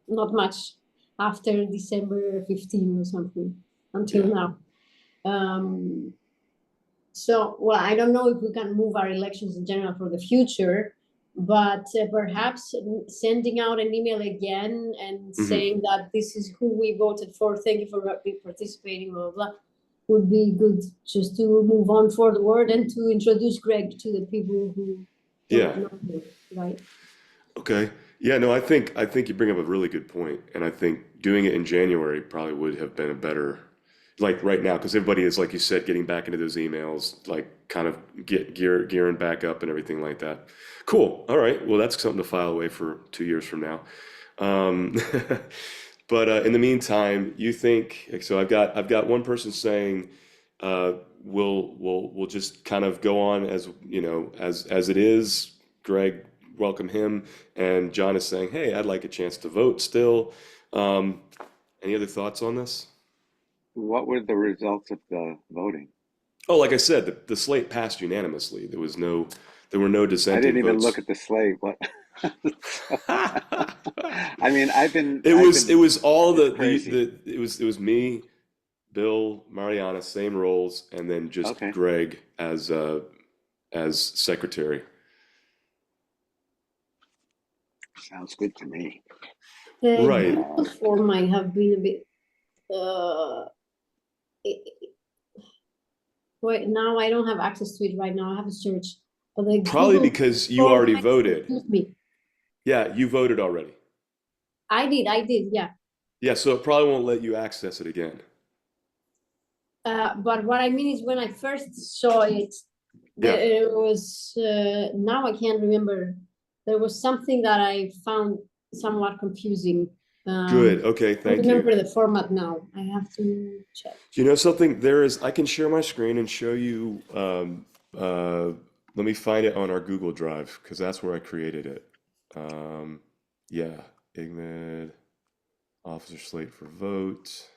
Speaker 4: not much, after December 15 or something until now. So, well, I don't know if we can move our elections in general for the future, but perhaps sending out an email again and saying that this is who we voted for, thank you for participating, blah, blah, blah, would be good, just to move on forward and to introduce Greg to the people who don't know him, right?
Speaker 5: Okay. Yeah, no, I think you bring up a really good point, and I think doing it in January probably would have been a better, like right now, because everybody is, like you said, getting back into those emails, like kind of gearing back up and everything like that. Cool. All right. Well, that's something to file away for 2 years from now. But in the meantime, you think so? I've got one person saying we'll just kind of go on as you know as it is. Greg, welcome him, and John is saying, hey, I'd like a chance to vote still. Any other thoughts on this?
Speaker 3: What were the results of the voting?
Speaker 5: Oh, like I said, the slate passed unanimously. There were no dissenting
Speaker 3: I didn't even
Speaker 5: votes.
Speaker 3: look at the slate. What? I mean,
Speaker 5: It was all it was me, Bill, Mariana, same roles, and then just Greg as secretary.
Speaker 3: Sounds good to me.
Speaker 5: Right.
Speaker 4: Google form might have been a bit. Wait, now I don't have access to it right now. I have to search. But
Speaker 5: probably because you already voted.
Speaker 4: Me.
Speaker 5: Yeah, you voted already.
Speaker 4: I did, yeah.
Speaker 5: Yeah, so it probably won't let you access it again.
Speaker 4: But what I mean is when I first saw it, There was, now I can't remember. There was something that I found somewhat confusing.
Speaker 5: Good. Okay.
Speaker 4: I
Speaker 5: Thank
Speaker 4: remember
Speaker 5: you.
Speaker 4: the format now. I have to check.
Speaker 5: You know something? There is. I can share my screen and show you. Let me find it on our Google Drive because that's where I created it. Yeah. IGMD officer slate for vote.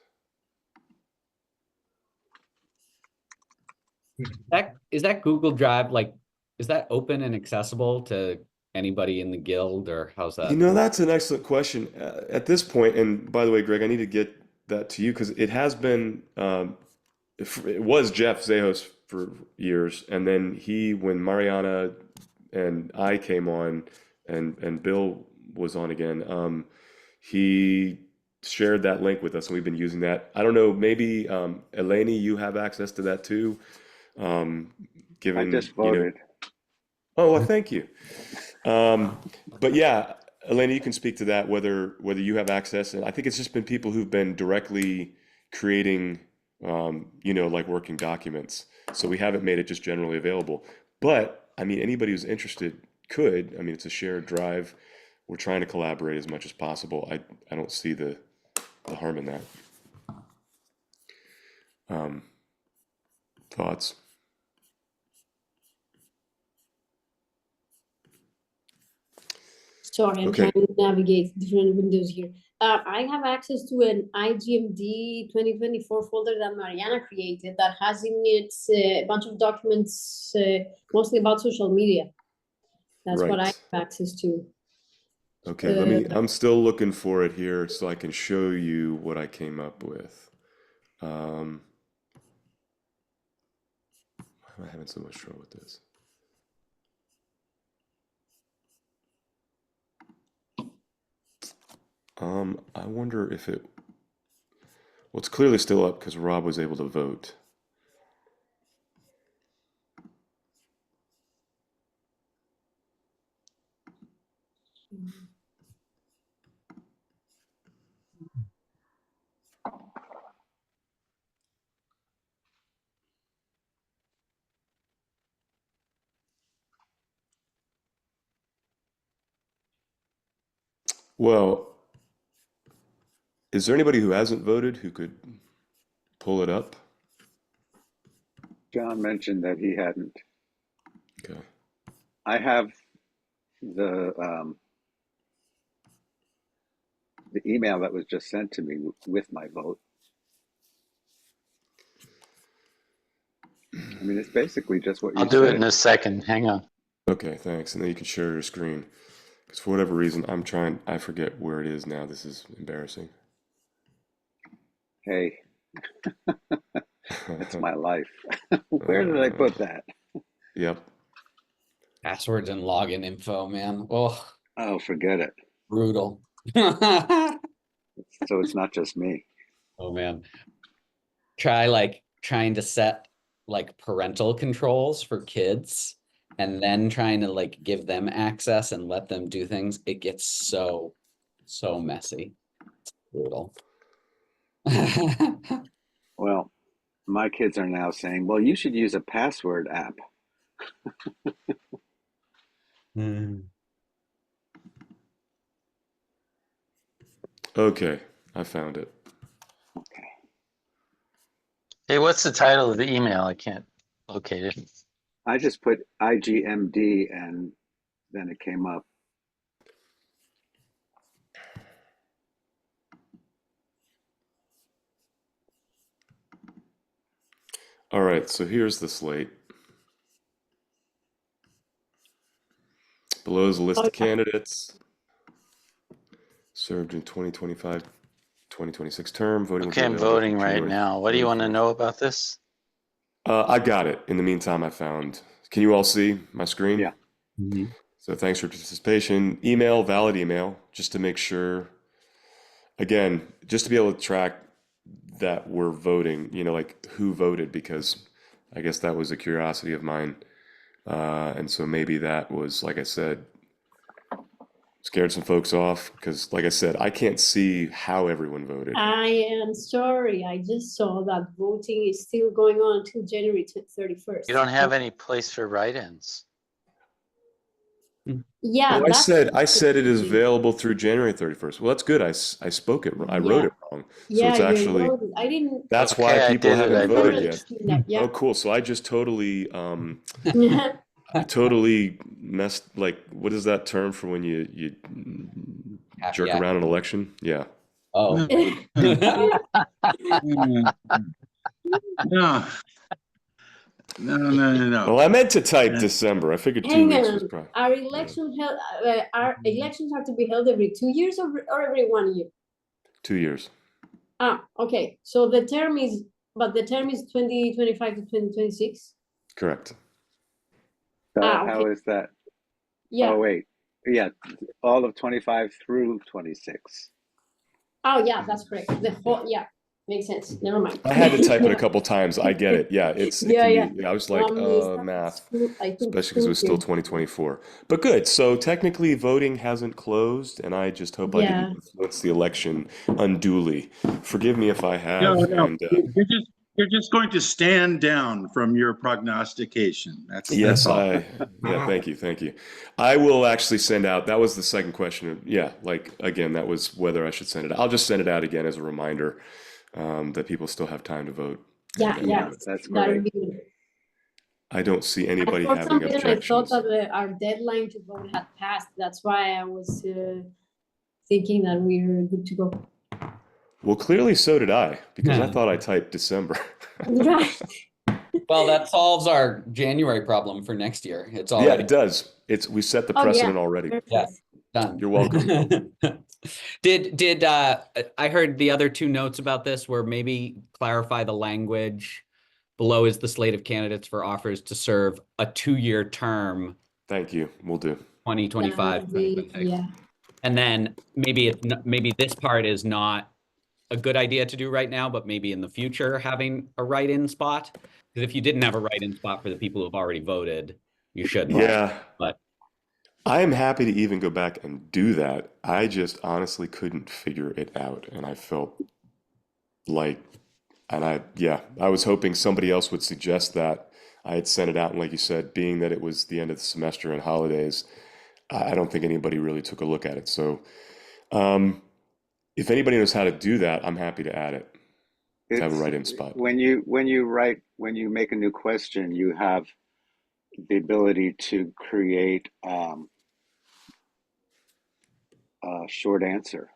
Speaker 2: Is that Google Drive like, is that open and accessible to anybody in the guild, or how's that?
Speaker 5: You know, that's an excellent question. At this point, and by the way, Greg, I need to get that to you because it has been. It was Jeff Zahos for years, and then when Mariana and I came on, and Bill was on again, he shared that link with us, and we've been using that. I don't know, maybe Eleni, you have access to that too, given
Speaker 3: I just voted.
Speaker 5: Oh, well, thank you. But yeah, Elena, you can speak to that, whether you have access. And I think it's just been people who've been directly creating, like working documents. So we haven't made it just generally available. But I mean, anybody who's interested could. I mean, it's a shared drive. We're trying to collaborate as much as possible. I don't see the harm in that. Thoughts?
Speaker 4: Sorry, I'm
Speaker 5: Okay.
Speaker 4: trying to navigate different windows here. I have access to an IGMD 2024 folder that Mariana created that has in it a bunch of documents, mostly about social media. That's what I
Speaker 5: Right.
Speaker 4: have access to.
Speaker 5: Okay, I'm still looking for it here so I can show you what I came up with. Why am I having so much trouble with this? I wonder if well, it's clearly still up because Rob was able to vote. Well, is there anybody who hasn't voted who could pull it up?
Speaker 3: John mentioned that he hadn't.
Speaker 5: Okay.
Speaker 3: I have the email that was just sent to me with my vote. I mean, it's basically just what you
Speaker 6: I'll do it
Speaker 3: said.
Speaker 6: in a second. Hang on.
Speaker 5: Okay, thanks. And then you can share your screen. Because for whatever reason, I forget where it is now. This is embarrassing.
Speaker 3: Hey, that's my life. Where did I put that?
Speaker 5: Yep.
Speaker 2: Passwords and login info, man.
Speaker 3: Oh, forget it.
Speaker 2: Brutal.
Speaker 3: So it's not just me.
Speaker 2: Oh man. Trying to set like parental controls for kids and then trying to like give them access and let them do things. It gets so messy. It's brutal.
Speaker 3: Well, my kids are now saying, well, you should use a password app.
Speaker 5: Okay, I found it.
Speaker 3: Okay.
Speaker 6: Hey, what's the title of the email? I can't locate it.
Speaker 3: I just put IGMD and then it came up.
Speaker 5: All right, so here's the slate. Below is a list of candidates served in 2025, 2026 term. Voting will be
Speaker 6: Okay, I'm
Speaker 5: available
Speaker 6: voting
Speaker 5: from
Speaker 6: right
Speaker 5: January
Speaker 6: now. What do you want to
Speaker 5: 31st.
Speaker 6: know about this?
Speaker 5: I got it. In the meantime, I found. Can you all see my screen?
Speaker 3: Yeah.
Speaker 2: Mhm.
Speaker 5: So thanks for participation. Email, valid email, just to make sure. Again, just to be able to track that we're voting, like who voted, because I guess that was a curiosity of mine. And so maybe that was, like I said, Scared some folks off because, like I said, I can't see how everyone voted.
Speaker 4: I am sorry. I just saw that voting is still going on until January 31st.
Speaker 6: You don't have any place for write-ins.
Speaker 4: Yeah,
Speaker 5: Oh,
Speaker 4: that's
Speaker 5: I said it is
Speaker 4: confusing.
Speaker 5: available through January 31st. Well, that's good. I spoke it. I wrote it wrong. So
Speaker 4: Yeah,
Speaker 5: it's
Speaker 4: you
Speaker 5: actually,
Speaker 4: wrote it. I didn't.
Speaker 5: that's
Speaker 6: Okay,
Speaker 5: why
Speaker 6: I
Speaker 5: people
Speaker 6: did it.
Speaker 5: haven't
Speaker 6: I
Speaker 5: voted
Speaker 6: voted.
Speaker 5: yet.
Speaker 4: That. Yeah.
Speaker 5: Oh, cool. So I just totally messed, like, what is that term for when you jerk
Speaker 2: Yeah.
Speaker 5: around an election? Yeah.
Speaker 2: Oh.
Speaker 7: No. No.
Speaker 5: Well, I meant to type December. I figured 2
Speaker 4: Hang
Speaker 5: weeks was
Speaker 4: on.
Speaker 5: probably.
Speaker 4: Our elections have to be held every 2 years or every 1 year?
Speaker 5: 2 years.
Speaker 4: Ah, okay. So the term is 2025 to 2026.
Speaker 5: Correct.
Speaker 3: How
Speaker 4: Okay.
Speaker 3: is that?
Speaker 4: Yeah.
Speaker 3: Oh, wait. Yeah, all of 25 through 26.
Speaker 4: Oh, yeah, that's correct. The whole, yeah, makes sense. Never mind.
Speaker 5: I had to type it a couple times. I get it. Yeah, it can be. I was like, math, especially because it was still 2024. But good. So technically, voting hasn't closed, and I just hope I didn't influence the election unduly. Forgive me if I have.
Speaker 7: No.
Speaker 5: And,
Speaker 7: You're just going to stand down from your prognostication. That's all.
Speaker 5: Yeah, thank you. I will actually send out, that was the second question. Yeah, like, again, that was whether I should send it. I'll just send it out again as a reminder that people still have time to vote.
Speaker 4: Yeah,
Speaker 3: that's great.
Speaker 5: I don't see anybody
Speaker 4: For
Speaker 5: having
Speaker 4: some reason, I
Speaker 5: objections.
Speaker 4: thought that our deadline to vote had passed. That's why I was thinking that we were good to go.
Speaker 5: Well, clearly so did I, because I thought I typed December.
Speaker 4: Right.
Speaker 2: Well, that solves our January problem for next year. It's already.
Speaker 5: Yeah, it does. We set the precedent already.
Speaker 2: Yeah, done.
Speaker 5: You're welcome.
Speaker 2: Did I heard the other two notes about this were maybe clarify the language. Below is the slate of candidates for offers to serve a 2-year term.
Speaker 5: Thank you. We'll do.
Speaker 2: 2025.
Speaker 4: Yeah.
Speaker 2: And then maybe this part is not a good idea to do right now, but maybe in the future having a write-in spot. Because if you didn't have a write-in spot for the people who've already voted, you should.
Speaker 5: Yeah.
Speaker 2: But
Speaker 5: I am happy to even go back and do that. I just honestly couldn't figure it out. And I felt like, I was hoping somebody else would suggest that. I had sent it out. And like you said, being that it was the end of the semester and holidays, I don't think anybody really took a look at it. So, if anybody knows how to do that, I'm happy to add it. To have a write-in spot.
Speaker 3: When you make a new question, you have the ability to create a short answer.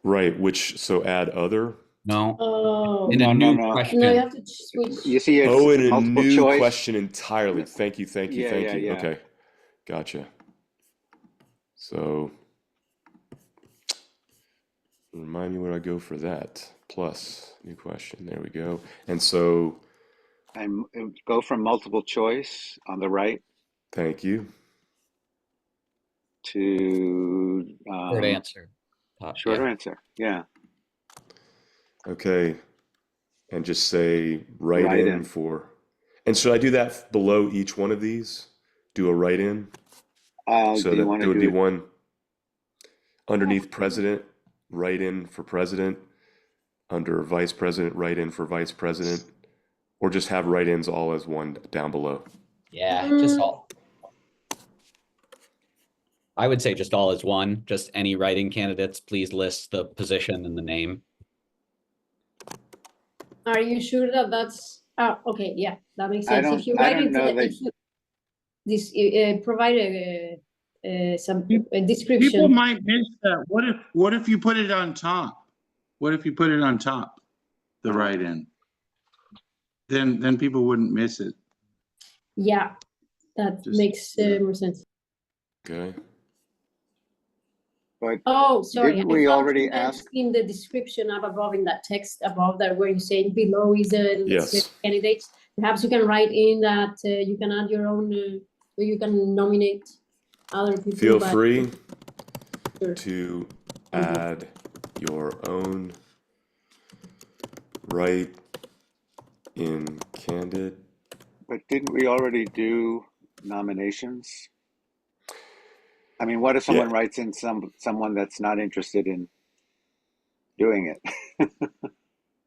Speaker 5: Right, so add other?
Speaker 2: No.
Speaker 4: Oh.
Speaker 2: In a new question.
Speaker 4: No, you have to switch.
Speaker 3: You see, it's
Speaker 5: in a
Speaker 3: multiple
Speaker 5: new
Speaker 3: choice.
Speaker 5: question entirely. Thank you.
Speaker 3: Yeah.
Speaker 5: Okay, gotcha. So, remind me where I go for that. Plus, new question. There we go. And so,
Speaker 3: and go from multiple choice on the right.
Speaker 5: Thank you.
Speaker 3: To
Speaker 2: short answer.
Speaker 3: Shorter answer. Yeah.
Speaker 5: Okay. And just say write in for. And should I do that below each one of these? Do a write in? So that there would be one underneath president, write in for president, under vice president, write in for vice president, or just have write ins all as one down below.
Speaker 2: Yeah, just all. I would say just all as one. Just any writing candidates, please list the position and the name.
Speaker 4: Are you sure that that's? Oh, okay, yeah, that makes sense. If you write it, provide a description.
Speaker 7: People might miss that. What if you put it on top? What if you put it on top, the write-in? Then people wouldn't miss it.
Speaker 4: Yeah, that makes more sense.
Speaker 5: Okay.
Speaker 3: But
Speaker 4: sorry.
Speaker 3: Didn't we already ask
Speaker 4: in the description up above in that text above that where you say below is the list of candidates? Perhaps you can write in that you can add your own, or you can nominate other people.
Speaker 5: Feel free to add your own write-in candidate.
Speaker 3: But didn't we already do nominations? I mean, what if
Speaker 5: Yeah,
Speaker 3: someone writes in someone that's not interested in doing it?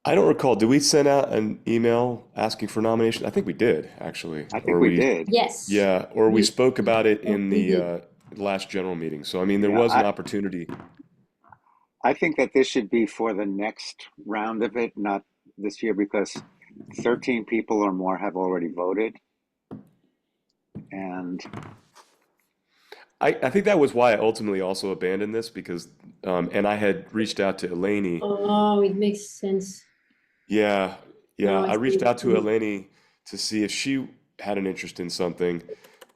Speaker 5: I don't recall. Did we send out an email asking for nomination? I think we did, actually.
Speaker 3: I
Speaker 5: Or
Speaker 3: think we
Speaker 5: we,
Speaker 3: did.
Speaker 4: Yes,
Speaker 5: yeah, or we
Speaker 4: we
Speaker 5: spoke about it in
Speaker 4: we
Speaker 5: the
Speaker 4: did.
Speaker 5: last general meeting. So, I mean, there
Speaker 3: Yeah,
Speaker 5: was an opportunity.
Speaker 3: I think that this should be for the next round of it, not this year, because 13 people or more have already voted. And
Speaker 5: I think that was why I ultimately also abandoned this because, and I had reached out to Eleni.
Speaker 4: Oh, it makes sense.
Speaker 5: Yeah, yeah,
Speaker 4: Now I
Speaker 5: I
Speaker 4: see
Speaker 5: reached
Speaker 4: what
Speaker 5: out to
Speaker 4: you mean.
Speaker 5: Eleni to see if she had an interest in something,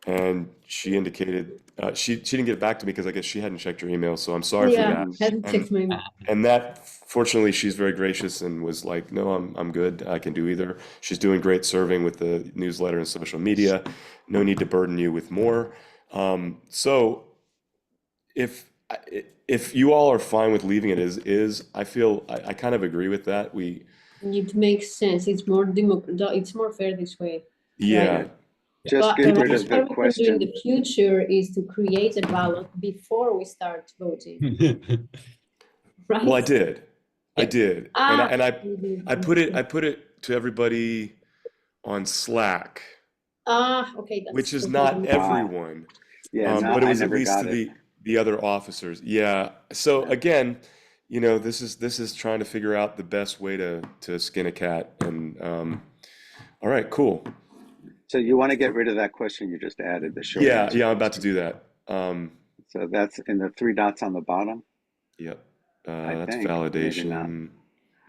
Speaker 5: and she indicated she didn't get back to me because I guess she hadn't checked her email. So I'm sorry for
Speaker 4: Yeah,
Speaker 5: that.
Speaker 4: hadn't
Speaker 5: And
Speaker 4: checked my email.
Speaker 5: and that fortunately she's very gracious and was like, no, I'm good. I can do either. She's doing great serving with the newsletter and social media. No need to burden you with more. So if if you all are fine with leaving it as is, I feel I kind of agree with that.
Speaker 4: It makes sense. It's more it's more fair this way,
Speaker 5: Yeah,
Speaker 4: right?
Speaker 3: just
Speaker 4: But
Speaker 3: get
Speaker 5: people
Speaker 3: rid
Speaker 4: perhaps
Speaker 3: of
Speaker 5: just
Speaker 3: the
Speaker 4: what we can do in
Speaker 3: question.
Speaker 4: the future is to create a ballot before we start voting,
Speaker 5: well, I
Speaker 4: right?
Speaker 5: did. I
Speaker 2: Yeah.
Speaker 5: did. And
Speaker 4: Ah,
Speaker 5: I put it to everybody on Slack,
Speaker 4: okay,
Speaker 5: which
Speaker 4: that's
Speaker 5: is
Speaker 4: okay.
Speaker 5: not everyone.
Speaker 3: Yeah, no,
Speaker 5: But it
Speaker 3: I
Speaker 5: was at
Speaker 3: never
Speaker 5: least to
Speaker 3: got it.
Speaker 5: the other officers. Yeah. So
Speaker 3: Yeah.
Speaker 5: again, this is trying to figure out the best way to skin a cat. And all right, cool.
Speaker 3: So you want to get rid of that question you just added, the short
Speaker 5: Yeah,
Speaker 3: answer
Speaker 5: yeah, I'm about to
Speaker 3: question.
Speaker 5: do that.
Speaker 3: So that's in the three dots on the bottom,
Speaker 5: Yep.
Speaker 3: I
Speaker 5: That's
Speaker 3: think. Maybe not.
Speaker 5: validation.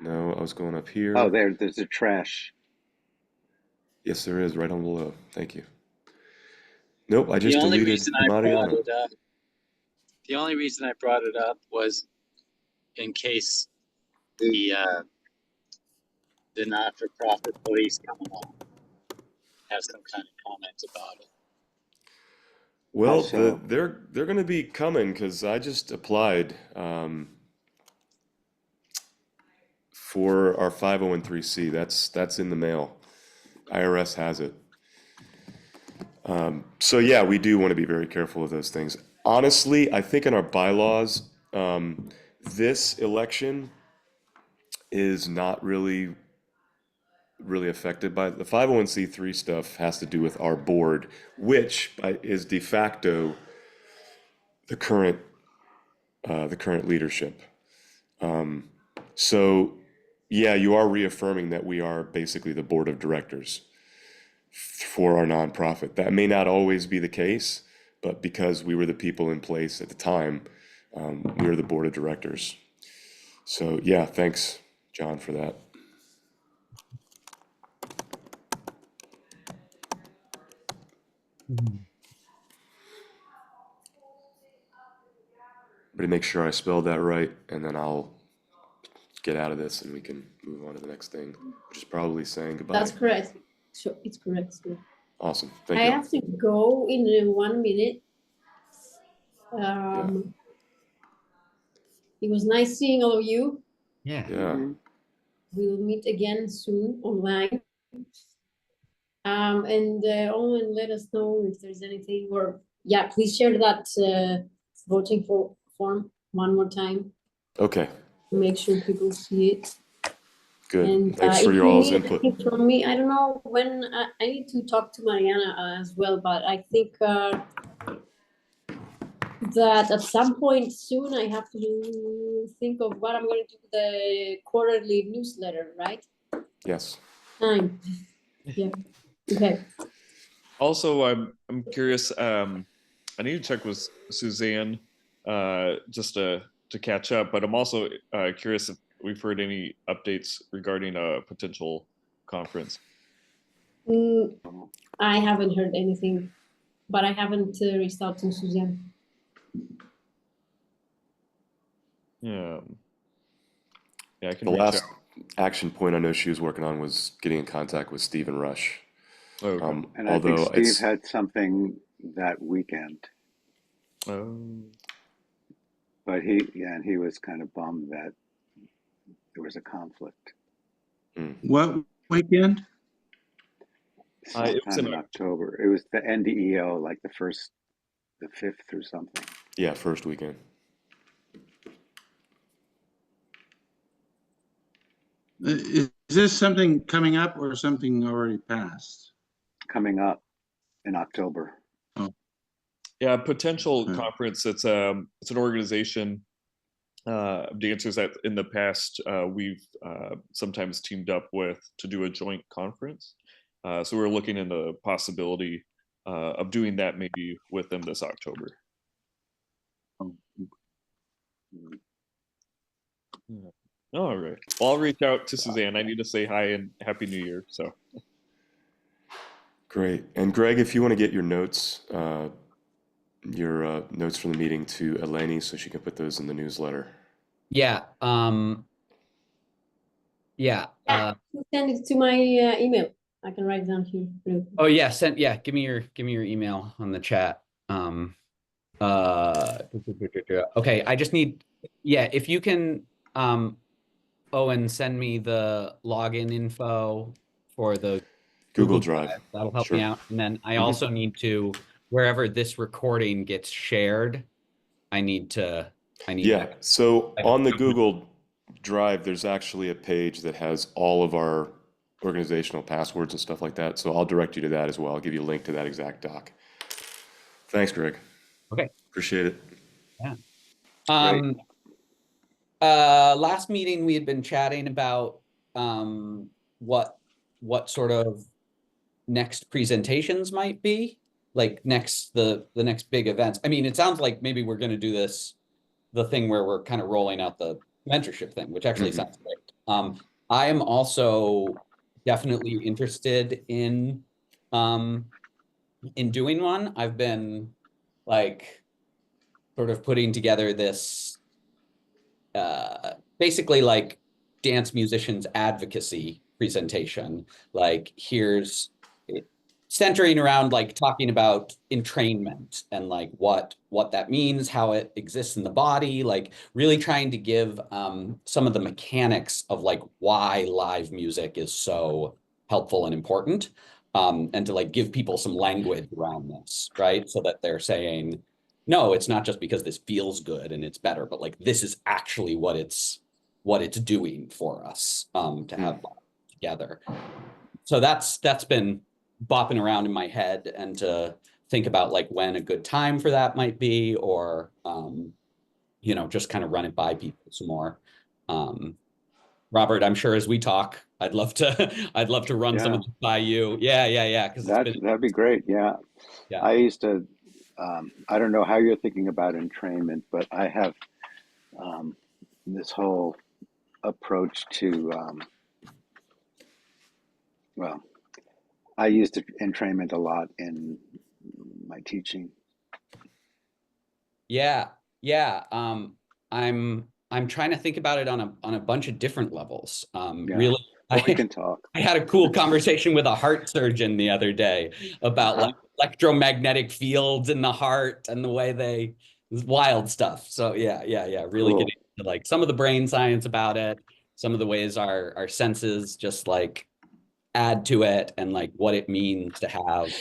Speaker 5: No, I was going up
Speaker 3: Oh,
Speaker 5: here.
Speaker 3: there's a trash.
Speaker 5: Yes, there is right on below. Thank you. Nope, I
Speaker 10: The
Speaker 5: just
Speaker 10: only
Speaker 5: deleted
Speaker 10: reason I brought
Speaker 5: Mariana.
Speaker 10: it up, the only reason I brought it up was in case the not-for-profit police come along have some kind of comment about it.
Speaker 5: Well,
Speaker 3: So?
Speaker 5: they're going to be coming because I just applied for our 501(c). That's in the mail. IRS has it. So yeah, we do want to be very careful of those things. Honestly, I think in our bylaws, this election is not really affected by the 501(c)(3) stuff. Has to do with our board, which is de facto the current leadership. So yeah, you are reaffirming that we are basically the board of directors for our nonprofit. That may not always be the case, but because we were the people in place at the time, we are the board of directors. So yeah, thanks, John, for that. But make sure I spelled that right, and then I'll get out of this and we can move on to the next thing, which is probably saying goodbye.
Speaker 4: That's correct. So it's correct. So.
Speaker 5: Awesome. Thank
Speaker 4: I
Speaker 5: you.
Speaker 4: have to go in 1 minute.
Speaker 5: Yeah.
Speaker 4: It was nice seeing all of you.
Speaker 2: Yeah.
Speaker 5: Yeah.
Speaker 4: We'll meet again soon online. And let us know if there's anything, or yeah, please share that voting form one more time.
Speaker 5: Okay.
Speaker 4: Make sure people see it.
Speaker 5: Good.
Speaker 4: And
Speaker 5: Thanks for
Speaker 4: if
Speaker 5: your
Speaker 4: you
Speaker 5: all's
Speaker 4: need
Speaker 5: input.
Speaker 4: anything from me, I don't know when I need to talk to Mariana as well, but I think that at some point soon I have to think of what I'm going to do with the quarterly newsletter, right?
Speaker 5: Yes.
Speaker 4: Time. Yeah. Okay.
Speaker 1: Also, I'm curious. I need to check with Suzanne just to catch up, but I'm also curious if we've heard any updates regarding a potential conference.
Speaker 4: I haven't heard anything, but I haven't reached out to Suzanne.
Speaker 1: Yeah. Yeah, I can
Speaker 5: The
Speaker 1: reach
Speaker 5: last
Speaker 1: out.
Speaker 5: action point I know she was working on was getting in contact with Stephen Rush.
Speaker 1: Oh, okay.
Speaker 3: And I think Steve had something that weekend. But he was kind of bummed that there was a conflict.
Speaker 7: What weekend?
Speaker 3: Sometime in October. It was the NDEO, like the first the 5th or something.
Speaker 5: Yeah, first weekend.
Speaker 7: Is this something coming up or something already passed?
Speaker 3: Coming up in October.
Speaker 7: Oh,
Speaker 1: Yeah, potential
Speaker 7: okay.
Speaker 1: conference. It's an organization of dancers that in the past we've sometimes teamed up with to do a joint conference. So we're looking into the possibility of doing that maybe with them this October.
Speaker 7: Oh,
Speaker 1: Yeah. All right. Well, I'll reach out to Suzanne. I need to say hi and Happy New Year. So
Speaker 5: Great. And Greg, if you want to get your notes from the meeting to Eleni so she can put those in the newsletter.
Speaker 2: Yeah. Yeah.
Speaker 4: Send it to my email. I can write it down to you.
Speaker 2: Oh yeah, give me your email on the chat. Okay, I just need, yeah, if you can Owen, send me the login info for the
Speaker 5: Google Drive.
Speaker 2: That'll help
Speaker 5: Sure.
Speaker 2: me out. And then I also need to, wherever this recording gets shared, I need
Speaker 5: Yeah, so on the Google Drive, there's actually a page that has all of our organizational passwords and stuff like that. So I'll direct you to that as well. I'll give you a link to that exact doc. Thanks, Greg.
Speaker 2: Okay.
Speaker 5: Appreciate it.
Speaker 2: Yeah. Last meeting we had been chatting about what sort of next presentations might be, like the next big events. I mean, it sounds like maybe we're going to do the thing where we're kind of rolling out the mentorship thing, which actually sounds great. I am also definitely interested in doing one. I've been like sort of putting together this basically like dance musicians advocacy presentation. Like here's centering around like talking about entrainment and like what that means, how it exists in the body, like really trying to give some of the mechanics of like why live music is so helpful and important, and to like give people some language around this, right? So that they're saying, no, it's not just because this feels good and it's better, but like this is actually what it's doing for us to have together. So that's been bopping around in my head, and to think about like when a good time for that might be, or just kind of run it by people some more. Robert, I'm sure as we talk, I'd love to run some of this by you. Yeah. Because
Speaker 3: that'd be great. Yeah. I used to. I don't know how you're thinking about entrainment, but I have this whole approach to. Well, I used entrainment a lot in my teaching.
Speaker 2: Yeah. I'm trying to think about it on a bunch of different levels. Really,
Speaker 3: we can talk.
Speaker 2: I had a cool conversation with a heart surgeon the other day about like electromagnetic fields in the heart and the way wild stuff. So yeah. Really
Speaker 3: Cool.
Speaker 2: getting into like some of the brain science about it, some of the ways our senses just like add to it, and like what it means to have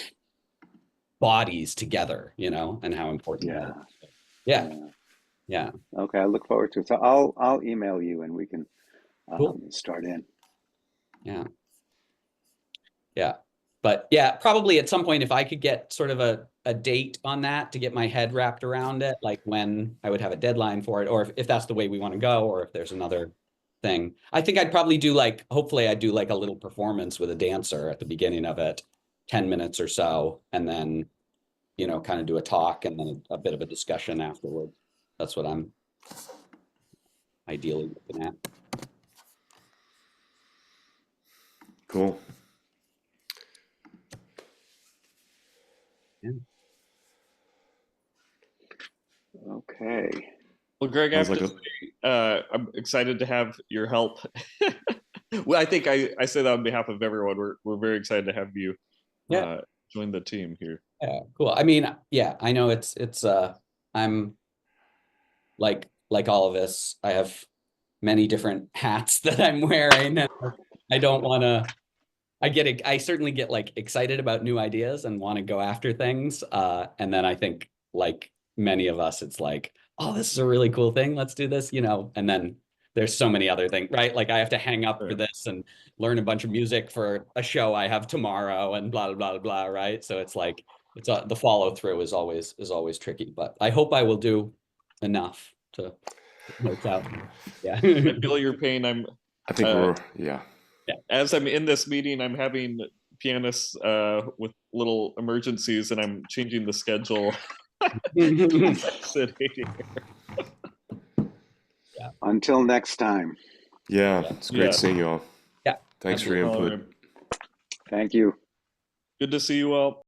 Speaker 2: bodies together, and how important that is. Yeah.
Speaker 3: Okay, I look forward to it. So I'll email you and we can start in.
Speaker 2: Yeah. But yeah, probably at some point, if I could get sort of a date on that to get my head wrapped around it, like when I would have a deadline for it, or if that's the way we want to go, or if there's another thing. I think I'd probably do like, hopefully I'd do like a little performance with a dancer at the beginning of it, 10 minutes or so, and then, kind of do a talk and then a bit of a discussion afterward. That's what I'm ideally looking at.
Speaker 5: Cool.
Speaker 3: Yeah. Okay.
Speaker 1: Well, Greg, I have to say, I'm excited to have your help. Well, I think I say that on behalf of everyone. We're very excited to have you join the team here.
Speaker 2: Yeah, cool. I mean, yeah, I know it's I'm like all of us, I have many different hats that I'm wearing. I don't want to, I certainly get like excited about new ideas and want to go after things. And then I think like many of us, it's like, oh, this is a really cool thing. Let's do this, and then there's so many other things, right? Like I have to hang up for this and learn a bunch of music for a show I have tomorrow and blah, blah, blah, blah, right? So it's like, the follow through is always tricky, but I hope I will do enough to work out. Yeah.
Speaker 1: I feel your pain.
Speaker 5: I think yeah.
Speaker 1: As I'm in this meeting, I'm having pianists with little emergencies, and I'm changing the schedule. Sitting here.
Speaker 2: Yeah.
Speaker 3: Until next time.
Speaker 5: Yeah, it's great seeing you all.
Speaker 2: Yeah.
Speaker 5: Thanks for your input.
Speaker 3: Thank you.
Speaker 1: Good to see you all.